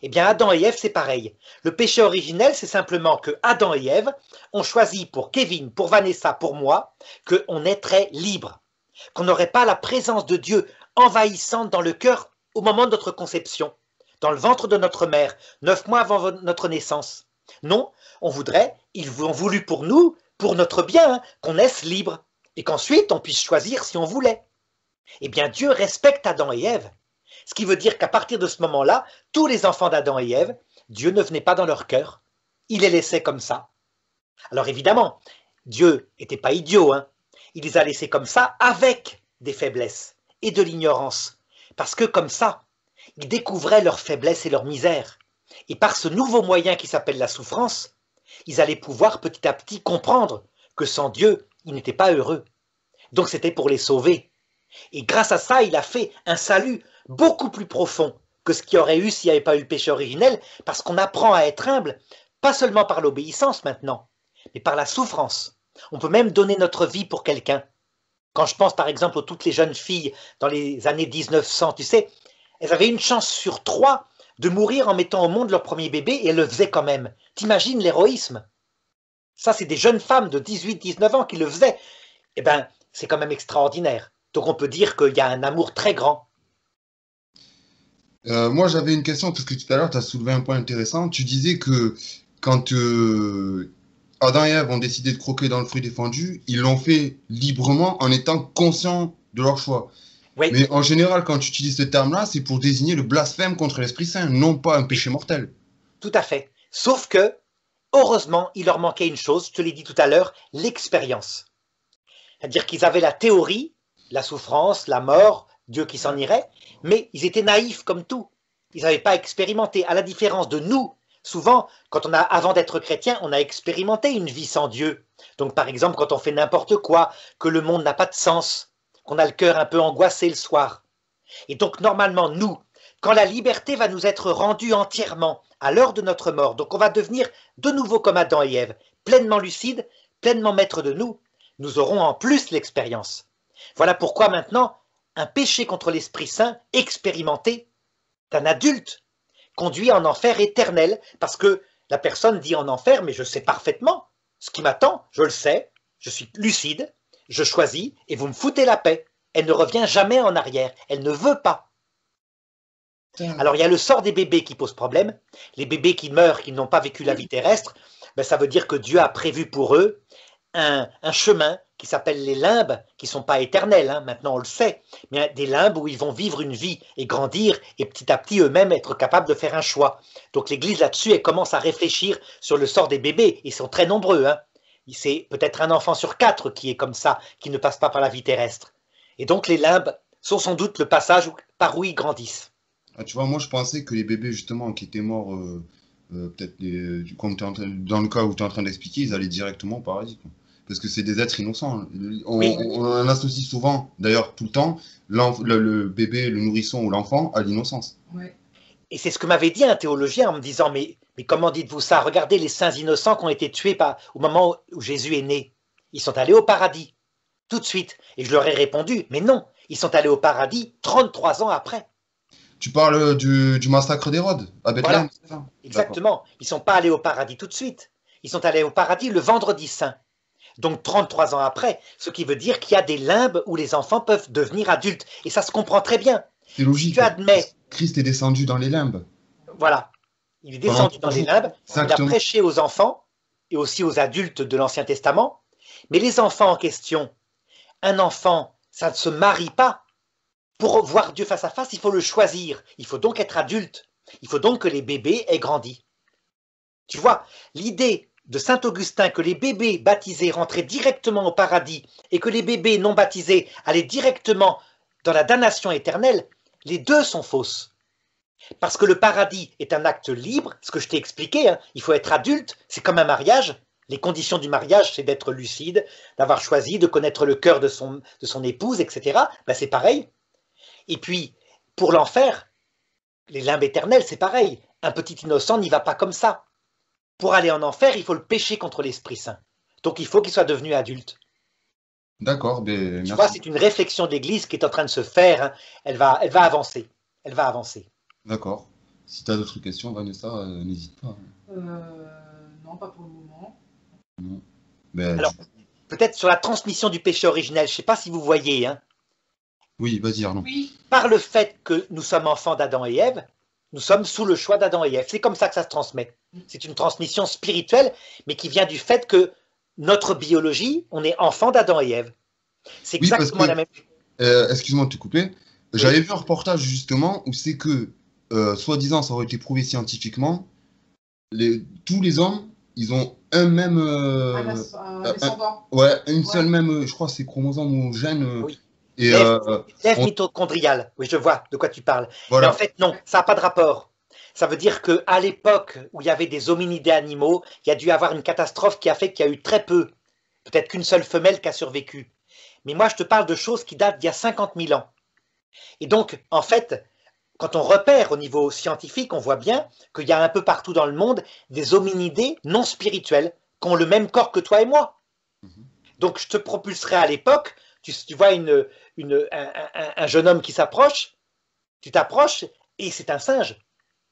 Eh bien, Adam et Ève, c'est pareil. Le péché originel, c'est simplement que Adam et Ève ont choisi pour Kevin, pour Vanessa, pour moi, qu'on est très libre. qu'on n'aurait pas la présence de Dieu envahissante dans le cœur au moment de notre conception, dans le ventre de notre mère, 9 mois avant notre naissance. Non, on voudrait, ils ont voulu pour nous, pour notre bien, hein, qu'on naisse libre, et qu'ensuite on puisse choisir si on voulait. Eh bien, Dieu respecte Adam et Ève, ce qui veut dire qu'à partir de ce moment-là, tous les enfants d'Adam et Ève, Dieu ne venait pas dans leur cœur, il les laissait comme ça. Alors évidemment, Dieu n'était pas idiot, hein. Il les a laissés comme ça avec des faiblesses et de l'ignorance, parce que comme ça, ils découvraient leurs faiblesses et leur misère. Et par ce nouveau moyen qui s'appelle la souffrance, ils allaient pouvoir petit à petit comprendre que sans Dieu, ils n'étaient pas heureux. Donc c'était pour les sauver. Et grâce à ça, il a fait un salut beaucoup plus profond que ce qu'il y aurait eu s'il n'y avait pas eu le péché originel, parce qu'on apprend à être humble, pas seulement par l'obéissance maintenant, mais par la souffrance. On peut même donner notre vie pour quelqu'un. Quand je pense par exemple aux toutes les jeunes filles dans les années 1900, tu sais, elles avaient une chance sur 3 de mourir en mettant au monde leur premier bébé et elles le faisaient quand même. T'imagines l'héroïsme? Ça, c'est des jeunes femmes de 18-19 ans qui le faisaient. Eh bien, c'est quand même extraordinaire. Donc on peut dire qu'il y a un amour très grand. Moi, j'avais une question, parce que tout à l'heure, tu as soulevé un point intéressant. Tu disais que quand Adam et Ève ont décidé de croquer dans le fruit défendu, ils l'ont fait librement en étant conscients de leur choix. Oui, Mais en général, quand tu utilises ce terme-là, c'est pour désigner le blasphème contre l'Esprit Saint, non pas un péché mortel. tout à fait. Sauf que, heureusement, il leur manquait une chose, je te l'ai dit tout à l'heure, l'expérience. C'est-à-dire qu'ils avaient la théorie, la souffrance, la mort, Dieu qui s'en irait, mais ils étaient naïfs comme tout. Ils n'avaient pas expérimenté, à la différence de nous. Souvent, avant d'être chrétien, on a expérimenté une vie sans Dieu. Donc par exemple, quand on fait n'importe quoi, que le monde n'a pas de sens, qu'on a le cœur un peu angoissé le soir. Et donc normalement, nous, quand la liberté va nous être rendue entièrement à l'heure de notre mort, donc on va devenir de nouveau comme Adam et Ève, pleinement lucides, pleinement maîtres de nous, nous aurons en plus l'expérience. Voilà pourquoi maintenant, un péché contre l'Esprit Saint expérimenté d'un adulte conduit en enfer éternel, parce que la personne dit en enfer, mais je sais parfaitement ce qui m'attend, je le sais, je suis lucide, je choisis, et vous me foutez la paix. Elle ne revient jamais en arrière, elle ne veut pas. Alors il y a le sort des bébés qui pose problème, les bébés qui meurent, qui n'ont pas vécu la vie terrestre, ben, ça veut dire que Dieu a prévu pour eux un chemin qui s'appelle les limbes, qui ne sont pas éternels, hein, maintenant on le sait, mais des limbes où ils vont vivre une vie et grandir et petit à petit eux-mêmes être capables de faire un choix. Donc l'Église là-dessus, elle commence à réfléchir sur le sort des bébés, ils sont très nombreux. Hein. C'est peut-être un enfant sur 4 qui est comme ça, qui ne passe pas par la vie terrestre. Et donc les limbes sont sans doute le passage par où ils grandissent. Ah, tu vois, moi, je pensais que les bébés, justement, qui étaient morts, peut-être comme dans le cas où tu es en train d'expliquer, ils allaient directement au paradis, quoi. Parce que c'est des êtres innocents. Oui, On associe souvent, d'ailleurs tout le temps, le bébé, le nourrisson ou l'enfant à l'innocence. Ouais. et c'est ce que m'avait dit un théologien en me disant, mais comment dites-vous ça? Regardez les saints innocents qui ont été tués au moment où Jésus est né. Ils sont allés au paradis, tout de suite. Et je leur ai répondu, mais non, ils sont allés au paradis 33 ans après. Tu parles du massacre d'Hérode à Bethléem, Voilà, c'est ça? D'accord. exactement. Ils ne sont pas allés au paradis tout de suite. Ils sont allés au paradis le vendredi saint. Donc 33 ans après, ce qui veut dire qu'il y a des limbes où les enfants peuvent devenir adultes. Et ça se comprend très bien. C'est Si logique. tu admets, Christ est descendu dans les limbes. voilà, il est Pendant descendu dans 3 les jours. limbes, il a Exactement. prêché aux enfants et aussi aux adultes de l'Ancien Testament. Mais les enfants en question, un enfant, ça ne se marie pas. Pour voir Dieu face à face, il faut le choisir. Il faut donc être adulte. Il faut donc que les bébés aient grandi. Tu vois, l'idée de saint Augustin que les bébés baptisés rentraient directement au paradis et que les bébés non baptisés allaient directement dans la damnation éternelle, les deux sont fausses. Parce que le paradis est un acte libre, ce que je t'ai expliqué, hein, il faut être adulte, c'est comme un mariage. Les conditions du mariage, c'est d'être lucide, d'avoir choisi, de connaître le cœur de son épouse, etc. Ben c'est pareil. Et puis, pour l'enfer, les limbes éternelles, c'est pareil. Un petit innocent n'y va pas comme ça. Pour aller en enfer, il faut le pécher contre l'Esprit Saint. Donc il faut qu'il soit devenu adulte. D'accord, ben, Tu vois, merci. c'est une réflexion de l'Église qui est en train de se faire. Hein. Elle va avancer. Elle va avancer. D'accord. Si tu as d'autres questions, Vanessa, n'hésite pas. Non, pas pour le moment. Non. Ben, Alors, peut-être sur la transmission du péché originel, je ne sais pas si vous voyez. Hein. Oui, vas-y Arnaud. Oui, Par le fait que nous sommes enfants d'Adam et Ève, nous sommes sous le choix d'Adam et Ève. C'est comme ça que ça se transmet. C'est une transmission spirituelle, mais qui vient du fait que notre biologie, on est enfant d'Adam et Ève. C'est Oui, parce exactement la que, même. excuse-moi de te couper, Oui, j'avais vu un reportage justement où c'est que, soi-disant, ça aurait été prouvé scientifiquement, tous les hommes, ils ont un même, un descendant. ouais, une seule Ouais. même, je crois, c'est chromosome ou gène, oui. et Lève on- mitochondriale. Oui, je vois de quoi tu parles. Mais en voilà, fait, non, ça n'a pas de rapport. Ça veut dire qu'à l'époque où il y avait des hominidés animaux, il y a dû avoir une catastrophe qui a fait qu'il y a eu très peu, peut-être qu'une seule femelle qui a survécu. Mais moi, je te parle de choses qui datent d'il y a 50 000 ans. Et donc, en fait, quand on repère au niveau scientifique, on voit bien qu'il y a un peu partout dans le monde des hominidés non spirituels qui ont le même corps que toi et moi. Donc, je te propulserai à l'époque, tu vois un jeune homme qui s'approche, tu t'approches et c'est un singe.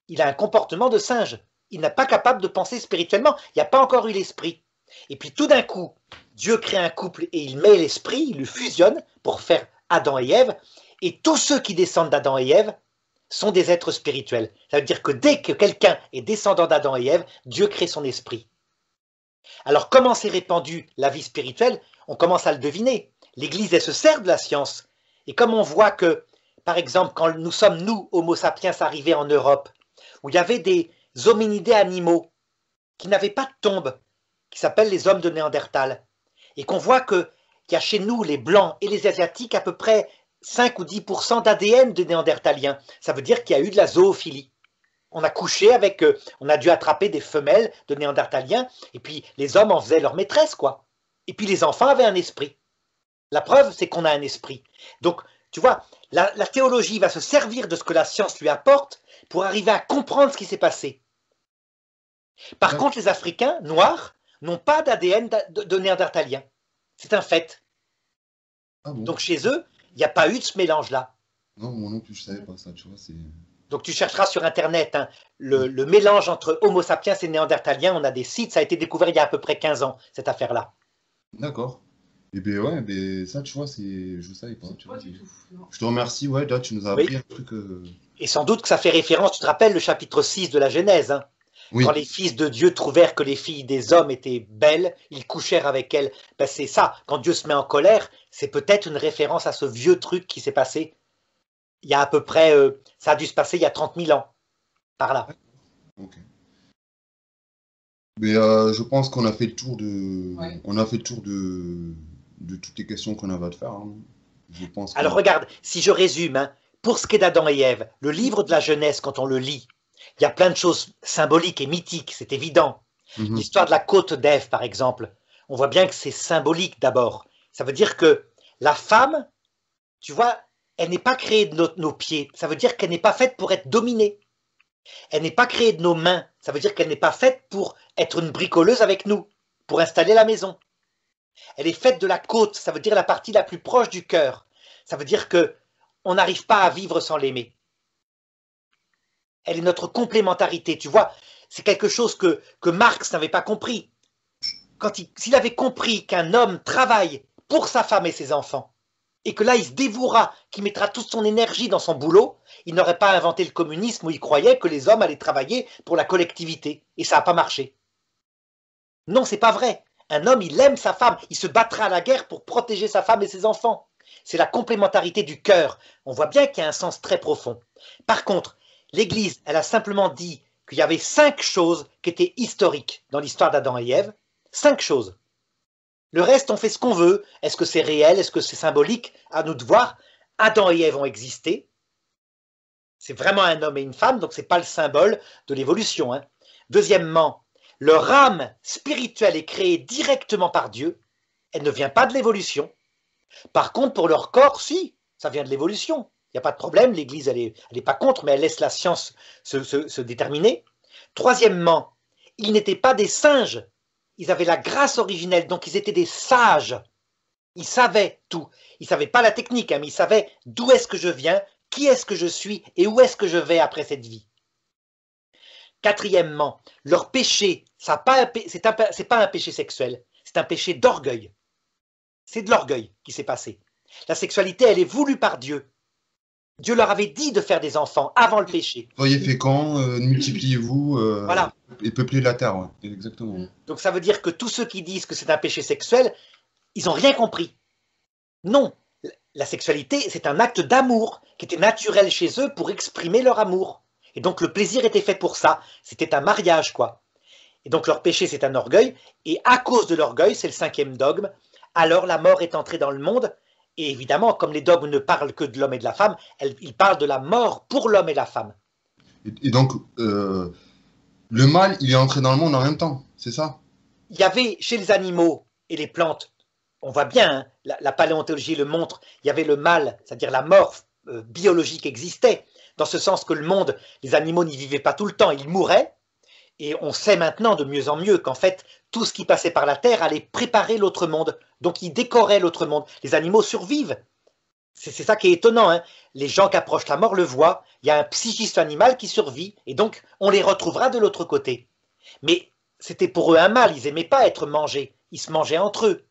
Il a un comportement de singe. Il n'est pas capable de penser spirituellement. Il n'y a pas encore eu l'esprit. Et puis tout d'un coup, Dieu crée un couple et il met l'esprit, il le fusionne pour faire Adam et Ève. Et tous ceux qui descendent d'Adam et Ève sont des êtres spirituels. Ça veut dire que dès que quelqu'un est descendant d'Adam et Ève, Dieu crée son esprit. Alors comment s'est répandue la vie spirituelle? On commence à le deviner. L'Église, elle se sert de la science. Et comme on voit que, par exemple, quand nous sommes, nous, Homo sapiens, arrivés en Europe, où il y avait des hominidés animaux qui n'avaient pas de tombe, qui s'appellent les hommes de Néandertal, et qu'on voit qu'il y a chez nous, les Blancs et les Asiatiques, à peu près 5 ou 10% d'ADN de Néandertaliens. Ça veut dire qu'il y a eu de la zoophilie. On a couché avec, on a dû attraper des femelles de Néandertaliens, et puis les hommes en faisaient leur maîtresse, quoi. Et puis les enfants avaient un esprit. La preuve, c'est qu'on a un esprit. Donc, tu vois, la théologie va se servir de ce que la science lui apporte pour arriver à comprendre ce qui s'est passé. Par contre, les Africains noirs n'ont pas d'ADN de néandertalien. C'est un fait. ah bon, Donc chez eux, il n'y a pas eu de ce mélange-là. non, moi non plus, je savais pas ça, tu vois, c'est... Donc tu chercheras sur Internet hein, le mélange entre Homo sapiens et néandertalien. On a des sites, ça a été découvert il y a à peu près 15 ans, cette affaire-là. D'accord. Et ben ouais, ben ça, tu vois, c'est... Je savais pas, tu Pas vois. du tout. Non. Je te remercie, ouais, là, tu nous as appris Oui. un truc... Et sans doute que ça fait référence, tu te rappelles le chapitre 6 de la Genèse, hein, quand Oui, les fils de Dieu trouvèrent que les filles des hommes étaient belles, ils couchèrent avec elles. Ben c'est ça, quand Dieu se met en colère, c'est peut-être une référence à ce vieux truc qui s'est passé il y a à peu près, ça a dû se passer il y a 30 000 ans, par là. ok. Mais je pense qu'on a fait le tour de... Ouais. On a fait le tour de toutes les questions qu'on avait à te faire, hein. Je pense que... Alors regarde, si je résume, hein, pour ce qui est d'Adam et Ève, le livre de la Genèse, quand on le lit, il y a plein de choses symboliques et mythiques, c'est évident. Mhm. L'histoire de la côte d'Ève, par exemple, on voit bien que c'est symbolique d'abord. Ça veut dire que la femme, tu vois, elle n'est pas créée de nos pieds. Ça veut dire qu'elle n'est pas faite pour être dominée. Elle n'est pas créée de nos mains. Ça veut dire qu'elle n'est pas faite pour être une bricoleuse avec nous, pour installer la maison. Elle est faite de la côte, ça veut dire la partie la plus proche du cœur. Ça veut dire que on n'arrive pas à vivre sans l'aimer. Elle est notre complémentarité, tu vois. C'est quelque chose que Marx n'avait pas compris. S'il avait compris qu'un homme travaille pour sa femme et ses enfants, et que là il se dévouera, qu'il mettra toute son énergie dans son boulot, il n'aurait pas inventé le communisme où il croyait que les hommes allaient travailler pour la collectivité. Et ça n'a pas marché. Non, c'est pas vrai. Un homme, il aime sa femme, il se battra à la guerre pour protéger sa femme et ses enfants. C'est la complémentarité du cœur. On voit bien qu'il y a un sens très profond. Par contre, l'Église, elle a simplement dit qu'il y avait 5 choses qui étaient historiques dans l'histoire d'Adam et Ève. 5 choses. Le reste, on fait ce qu'on veut. Est-ce que c'est réel? Est-ce que c'est symbolique? À nous de voir. Adam et Ève ont existé. C'est vraiment un homme et une femme, donc ce n'est pas le symbole de l'évolution. Hein. Deuxièmement, leur âme spirituelle est créée directement par Dieu. Elle ne vient pas de l'évolution. Par contre, pour leur corps, si, ça vient de l'évolution. Il n'y a pas de problème, l'Église, elle est pas contre, mais elle laisse la science se déterminer. Troisièmement, ils n'étaient pas des singes. Ils avaient la grâce originelle, donc ils étaient des sages. Ils savaient tout. Ils ne savaient pas la technique, hein, mais ils savaient d'où est-ce que je viens, qui est-ce que je suis et où est-ce que je vais après cette vie. Quatrièmement, leur péché, c'est pas un péché sexuel, c'est un péché d'orgueil. C'est de l'orgueil qui s'est passé. La sexualité, elle est voulue par Dieu. Dieu leur avait dit de faire des enfants avant le péché. Soyez féconds, multipliez-vous Voilà. et peuplez la terre. Ouais. Exactement. Donc ça veut dire que tous ceux qui disent que c'est un péché sexuel, ils n'ont rien compris. Non, la sexualité, c'est un acte d'amour qui était naturel chez eux pour exprimer leur amour. Et donc le plaisir était fait pour ça. C'était un mariage, quoi. Et donc leur péché, c'est un orgueil. Et à cause de l'orgueil, c'est le 5e dogme, alors la mort est entrée dans le monde. Et évidemment, comme les dogmes ne parlent que de l'homme et de la femme, ils parlent de la mort pour l'homme et la femme. Et donc, le mal, il est entré dans le monde en même temps, c'est ça? Il y avait chez les animaux et les plantes, on voit bien, hein, la paléontologie le montre, il y avait le mal, c'est-à-dire la mort biologique existait, dans ce sens que le monde, les animaux n'y vivaient pas tout le temps, ils mouraient, et on sait maintenant de mieux en mieux qu'en fait, tout ce qui passait par la Terre allait préparer l'autre monde, donc ils décoraient l'autre monde. Les animaux survivent. C'est ça qui est étonnant, hein. Les gens qui approchent la mort le voient, il y a un psychisme animal qui survit, et donc on les retrouvera de l'autre côté. Mais c'était pour eux un mal, ils n'aimaient pas être mangés, ils se mangeaient entre eux.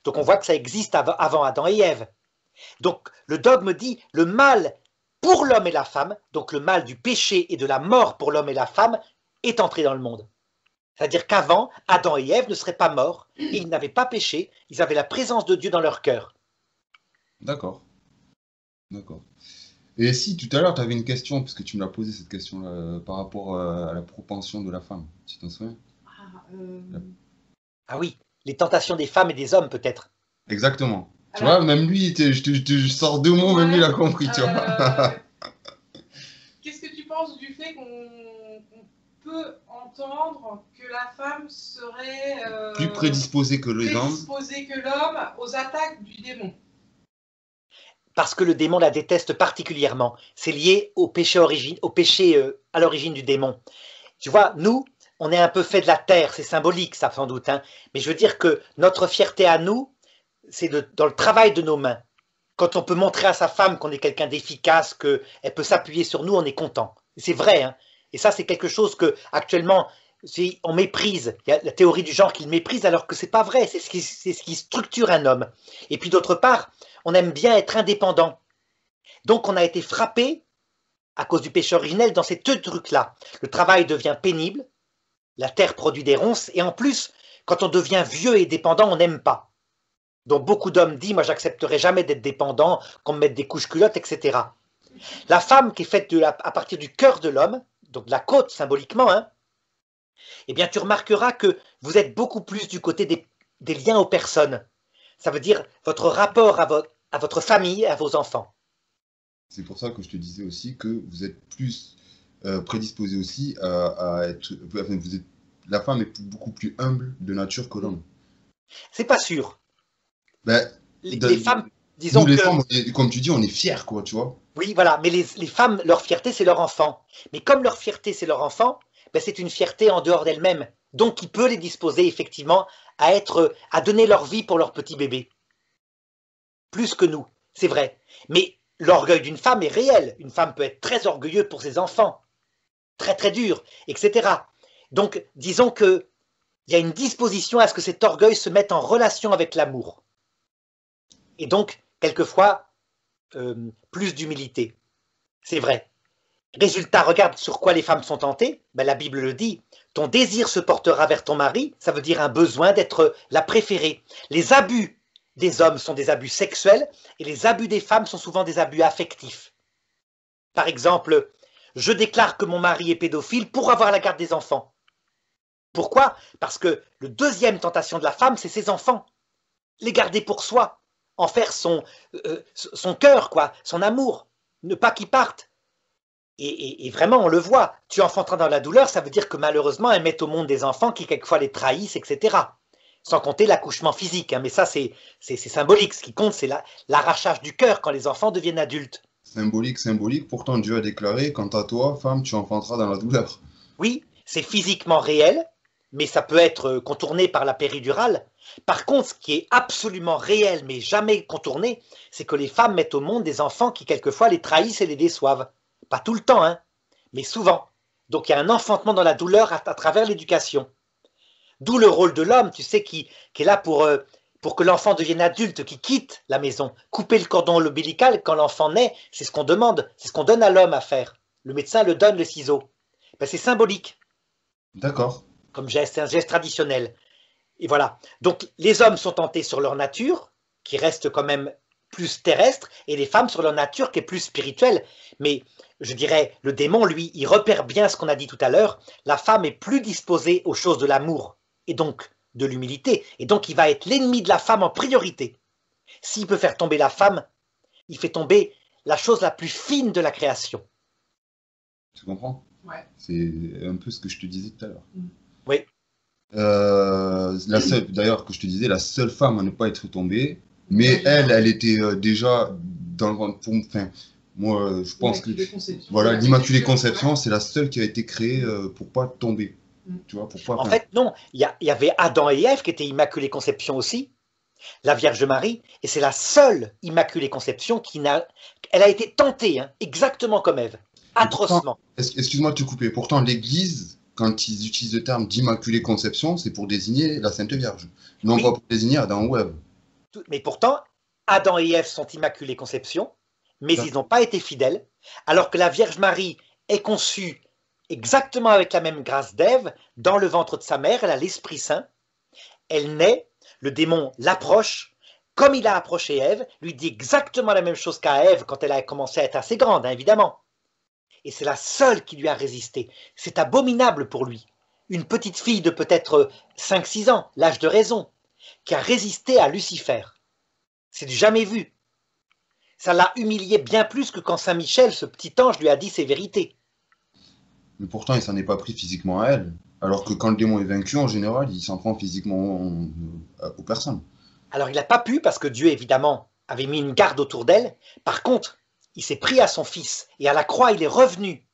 Donc on voit que ça existe avant Adam et Ève. Donc le dogme dit le mal pour l'homme et la femme, donc le mal du péché et de la mort pour l'homme et la femme, est entré dans le monde. C'est-à-dire qu'avant, Adam et Ève ne seraient pas morts, et ils n'avaient pas péché, ils avaient la présence de Dieu dans leur cœur. D'accord. D'accord. Et si tout à l'heure tu avais une question, parce que tu me l'as posé cette question-là, par rapport à la propension de la femme, tu t'en souviens? Ah oui, les tentations des femmes et des hommes peut-être. Exactement. Tu Alors, vois, même lui, je sors 2 mots, même lui il a compris, tu vois. Qu'est-ce que tu penses du fait qu'on peut entendre que la femme serait Plus prédisposé que les hommes. prédisposée que l'homme aux attaques du démon? Parce que le démon la déteste particulièrement. C'est lié au péché, à l'origine du démon. Tu vois, nous, on est un peu fait de la terre, c'est symbolique ça sans doute, hein. Mais je veux dire que notre fierté à nous, c'est dans le travail de nos mains. Quand on peut montrer à sa femme qu'on est quelqu'un d'efficace, qu'elle peut s'appuyer sur nous, on est content. C'est vrai, hein. Et ça, c'est quelque chose que actuellement on méprise. Il y a la théorie du genre qu'il méprise alors que c'est pas vrai. C'est ce qui structure un homme. Et puis d'autre part, on aime bien être indépendant. Donc on a été frappé à cause du péché originel dans ces 2 trucs-là. Le travail devient pénible, la terre produit des ronces, et en plus, quand on devient vieux et dépendant, on n'aime pas. Donc beaucoup d'hommes disent, moi j'accepterai jamais d'être dépendant, qu'on me mette des couches culottes, etc. La femme qui est faite à partir du cœur de l'homme, donc de la côte symboliquement, hein, eh bien tu remarqueras que vous êtes beaucoup plus du côté des liens aux personnes. Ça veut dire votre rapport à votre famille et à vos enfants. C'est pour ça que je te disais aussi que vous êtes plus prédisposé aussi à être. Enfin, la femme est beaucoup plus humble de nature que l'homme. C'est pas sûr. Ben, Les femmes, disons nous, les que... femmes, comme tu dis, on est fiers, quoi, tu vois. Oui, voilà, mais les femmes, leur fierté, c'est leur enfant. Mais comme leur fierté, c'est leur enfant, ben c'est une fierté en dehors d'elles-mêmes. Donc, qui peut les disposer, effectivement, à donner leur vie pour leur petit bébé. Plus que nous, c'est vrai. Mais l'orgueil d'une femme est réel. Une femme peut être très orgueilleuse pour ses enfants. Très, très dur, etc. Donc, disons qu'il y a une disposition à ce que cet orgueil se mette en relation avec l'amour. Et donc, quelquefois, plus d'humilité. C'est vrai. Résultat, regarde sur quoi les femmes sont tentées. Ben, la Bible le dit. Ton désir se portera vers ton mari. Ça veut dire un besoin d'être la préférée. Les abus des hommes sont des abus sexuels et les abus des femmes sont souvent des abus affectifs. Par exemple, je déclare que mon mari est pédophile pour avoir la garde des enfants. Pourquoi? Parce que le deuxième tentation de la femme, c'est ses enfants. Les garder pour soi. En faire son cœur, quoi, son amour, ne pas qu'ils partent. Et vraiment, on le voit, tu enfanteras dans la douleur, ça veut dire que malheureusement, elles mettent au monde des enfants qui quelquefois les trahissent, etc. Sans compter l'accouchement physique, hein, mais ça c'est symbolique, ce qui compte c'est l'arrachage du cœur quand les enfants deviennent adultes. Symbolique, symbolique, pourtant Dieu a déclaré, quant à toi, femme, tu enfanteras dans la douleur. Oui, c'est physiquement réel, mais ça peut être contourné par la péridurale. Par contre, ce qui est absolument réel, mais jamais contourné, c'est que les femmes mettent au monde des enfants qui quelquefois les trahissent et les déçoivent. Pas tout le temps, hein, mais souvent. Donc il y a un enfantement dans la douleur à travers l'éducation. D'où le rôle de l'homme, tu sais, qui est là pour pour que l'enfant devienne adulte, qu'il quitte la maison. Couper le cordon ombilical quand l'enfant naît, c'est ce qu'on demande, c'est ce qu'on donne à l'homme à faire. Le médecin le donne, le ciseau. Ben, c'est symbolique D'accord. comme geste, c'est un geste traditionnel. Et voilà. Donc les hommes sont tentés sur leur nature, qui reste quand même plus terrestre, et les femmes sur leur nature qui est plus spirituelle. Mais je dirais, le démon, lui, il repère bien ce qu'on a dit tout à l'heure. La femme est plus disposée aux choses de l'amour, et donc de l'humilité. Et donc il va être l'ennemi de la femme en priorité. S'il peut faire tomber la femme, il fait tomber la chose la plus fine de la création. Tu comprends? Ouais. C'est un peu ce que je te disais tout à l'heure. Oui. La seule, d'ailleurs, que je te disais, la seule femme à ne pas être tombée, mais elle était déjà dans le ventre. Enfin, moi, je pense que voilà, l'Immaculée Conception, c'est la seule qui a été créée pour pas tomber. Tu vois, pour pas, En fait, non, il y avait Adam et Ève qui étaient Immaculée Conception aussi, la Vierge Marie, et c'est la seule Immaculée Conception qui n'a... Elle a été tentée, hein, exactement comme Ève, atrocement. Excuse-moi de te couper, pourtant l'Église, quand ils utilisent le terme d'Immaculée Conception, c'est pour désigner la Sainte Vierge, non Oui. pas pour désigner Adam ou Ève. Mais pourtant, Adam et Ève sont Immaculée Conception, mais ils n'ont pas été fidèles, alors que la Vierge Marie est conçue exactement avec la même grâce d'Ève, dans le ventre de sa mère, elle a l'Esprit Saint, elle naît, le démon l'approche, comme il a approché Ève, lui dit exactement la même chose qu'à Ève quand elle a commencé à être assez grande, hein, évidemment. Et c'est la seule qui lui a résisté. C'est abominable pour lui. Une petite fille de peut-être 5-6 ans, l'âge de raison, qui a résisté à Lucifer. C'est du jamais vu. Ça l'a humilié bien plus que quand Saint Michel, ce petit ange, lui a dit ses vérités. Mais pourtant, il s'en est pas pris physiquement à elle. Alors que quand le démon est vaincu, en général, il s'en prend physiquement aux personnes. Alors il n'a pas pu, parce que Dieu, évidemment, avait mis une garde autour d'elle. Par contre, il s'est pris à son fils, et à la croix, il est revenu.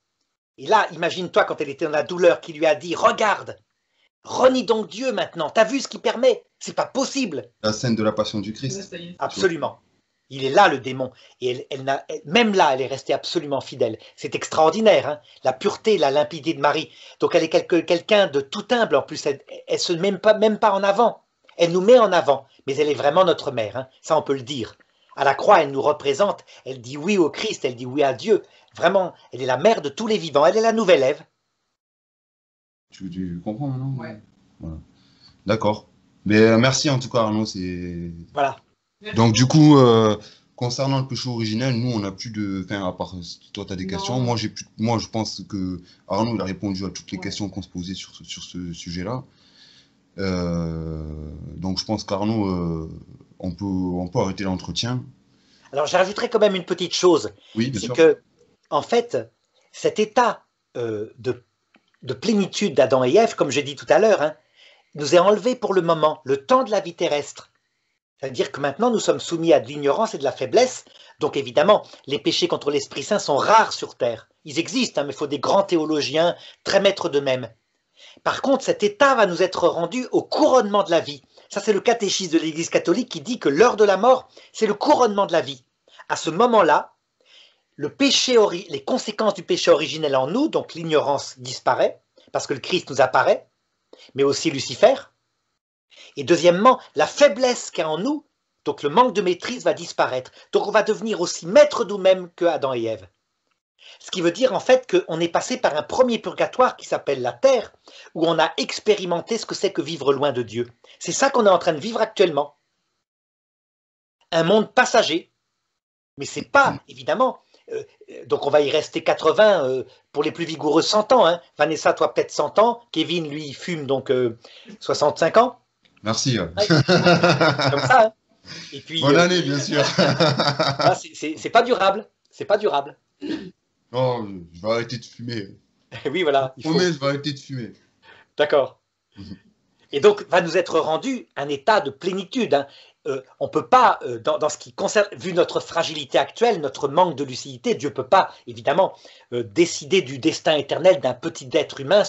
Et là, imagine-toi, quand elle était dans la douleur, qu'il lui a dit « Regarde, renie donc Dieu maintenant, t'as vu ce qu'il permet? C'est pas possible !» La scène de la Passion du Christ. Absolument. Il est là, le démon. Et même là, elle est restée absolument fidèle. C'est extraordinaire, hein, la pureté, la limpidité de Marie. Donc elle est quelqu'un de tout humble, en plus. Elle se met même pas en avant. Elle nous met en avant, mais elle est vraiment notre mère, hein, ça on peut le dire. À la croix, elle nous représente, elle dit oui au Christ, elle dit oui à Dieu. Vraiment, elle est la mère de tous les vivants, elle est la nouvelle Ève. Tu comprends maintenant? Ouais. Voilà. D'accord. Mais merci en tout cas, Arnaud. Voilà. Donc du coup, concernant le péché originel, nous on n'a plus de... Enfin, à part toi tu as des questions, moi je pense que Arnaud il a répondu à toutes les questions qu'on se posait sur ce sujet-là. Donc je pense qu'Arnaud, on peut arrêter l'entretien. Alors j'ajouterais quand même une petite chose. Oui, bien c'est sûr. que, en fait, cet état de plénitude d'Adam et Ève, comme j'ai dit tout à l'heure, hein, nous est enlevé pour le moment, le temps de la vie terrestre. C'est-à-dire que maintenant nous sommes soumis à de l'ignorance et de la faiblesse. Donc évidemment, les péchés contre l'Esprit Saint sont rares sur Terre. Ils existent, hein, mais il faut des grands théologiens, très maîtres d'eux-mêmes. Par contre, cet état va nous être rendu au couronnement de la vie. Ça, c'est le catéchisme de l'Église catholique qui dit que l'heure de la mort, c'est le couronnement de la vie. À ce moment-là, les conséquences du péché originel en nous, donc l'ignorance disparaît, parce que le Christ nous apparaît, mais aussi Lucifer. Et deuxièmement, la faiblesse qu'il y a en nous, donc le manque de maîtrise va disparaître. Donc on va devenir aussi maître nous-mêmes que Adam et Ève. Ce qui veut dire en fait qu'on est passé par un premier purgatoire qui s'appelle la terre, où on a expérimenté ce que c'est que vivre loin de Dieu. C'est ça qu'on est en train de vivre actuellement. Un monde passager, mais c'est pas, évidemment, donc on va y rester 80, pour les plus vigoureux 100 ans. Hein. Vanessa, toi peut-être 100 ans, Kevin, lui, il fume donc 65 ans. Merci. Ouais, comme ça. Hein. Et puis, bonne année, bien sûr. C'est pas durable. C'est pas durable. Non, je vais arrêter de fumer. Oui, voilà. Je vais arrêter de fumer. D'accord. Et donc, va nous être rendu un état de plénitude. Hein. On ne peut pas, dans ce qui concerne, vu notre fragilité actuelle, notre manque de lucidité, Dieu ne peut pas, évidemment, décider du destin éternel d'un petit être humain,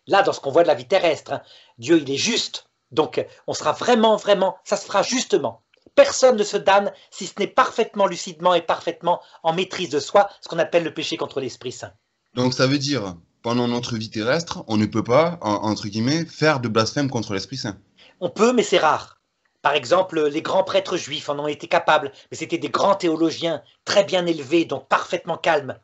là, dans ce qu'on voit de la vie terrestre. Hein. Dieu, il est juste. Donc, on sera vraiment, ça se fera justement. Personne ne se damne si ce n'est parfaitement lucidement et parfaitement en maîtrise de soi, ce qu'on appelle le péché contre l'Esprit Saint. Donc ça veut dire, pendant notre vie terrestre, on ne peut pas, entre guillemets, faire de blasphème contre l'Esprit Saint. On peut, mais c'est rare. Par exemple, les grands prêtres juifs en ont été capables, mais c'était des grands théologiens, très bien élevés, donc parfaitement calmes.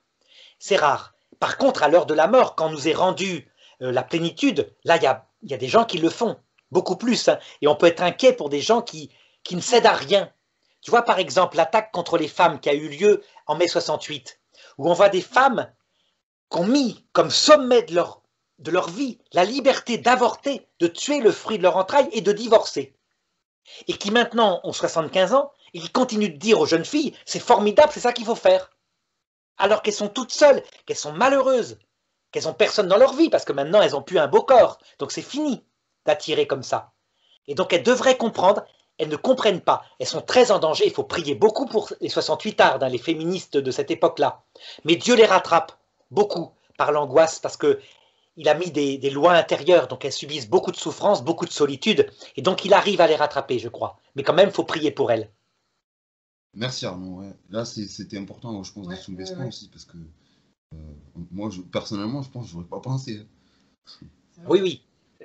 C'est rare. Par contre, à l'heure de la mort, quand nous est rendue la plénitude, là, il y a des gens qui le font, beaucoup plus. Hein, et on peut être inquiet pour des gens qui ne cèdent à rien. Tu vois, par exemple, l'attaque contre les femmes qui a eu lieu en mai 68, où on voit des femmes qui ont mis comme sommet de leur vie la liberté d'avorter, de tuer le fruit de leur entraille et de divorcer. Et qui maintenant ont 75 ans et qui continuent de dire aux jeunes filles, c'est formidable, c'est ça qu'il faut faire. Alors qu'elles sont toutes seules, qu'elles sont malheureuses, qu'elles n'ont personne dans leur vie, parce que maintenant elles n'ont plus un beau corps. Donc c'est fini d'attirer comme ça. Et donc elles devraient comprendre, elles ne comprennent pas. Elles sont très en danger, il faut prier beaucoup pour les 68ards, hein, les féministes de cette époque-là. Mais Dieu les rattrape, beaucoup, par l'angoisse, parce qu'il a mis des lois intérieures, donc elles subissent beaucoup de souffrance, beaucoup de solitude, et donc il arrive à les rattraper, je crois. Mais quand même, il faut prier pour elles. Merci Arnaud. Ouais. Là, c'était important, je pense, de soulever ce point aussi, parce que moi, personnellement, je pense que je n'aurais pas pensé. Oui, oui.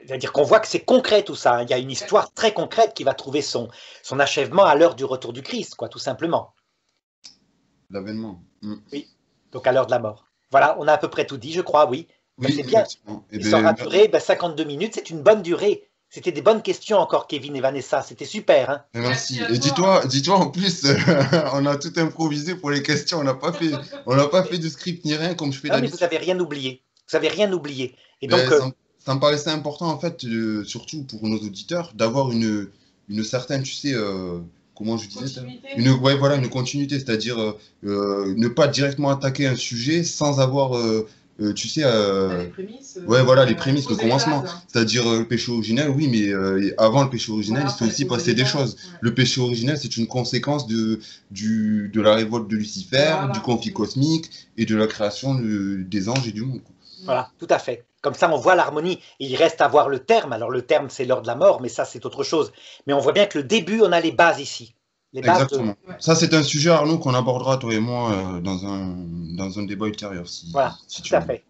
C'est-à-dire qu'on voit que c'est concret tout ça. Hein. Il y a une histoire très concrète qui va trouver son achèvement à l'heure du retour du Christ, quoi, tout simplement. L'avènement. Oui, donc à l'heure de la mort. Voilà, on a à peu près tout dit, je crois, oui. Oui, c'est bien. Et ça aura duré 52 minutes, c'est une bonne durée. C'était des bonnes questions encore, Kevin et Vanessa. C'était super. Hein. Merci. Et dis-toi, en plus, on a tout improvisé pour les questions. On n'a pas fait de script ni rien comme je fais d'habitude. Non, mais vous n'avez rien oublié. Vous n'avez rien oublié. Et donc, ça me paraissait important, en fait, surtout pour nos auditeurs, d'avoir une certaine, tu sais, comment je disais ça ? Une continuité, c'est-à-dire ne pas directement attaquer un sujet sans avoir, tu sais, les prémices, les prémices, le commencement. C'est-à-dire le péché originel, oui, mais avant le péché originel, il s'est aussi passé des choses. Ouais. Le péché originel, c'est une conséquence de la révolte de Lucifer, du conflit cosmique et de la création des anges et du monde. Quoi. Voilà, tout à fait. Comme ça, on voit l'harmonie. Il reste à voir le terme. Alors, le terme, c'est l'heure de la mort, mais ça, c'est autre chose. Mais on voit bien que le début, on a les bases ici. Les bases. Exactement. Ça, c'est un sujet, Arnaud, qu'on abordera, toi et moi, dans un débat ultérieur. Voilà, tout à fait.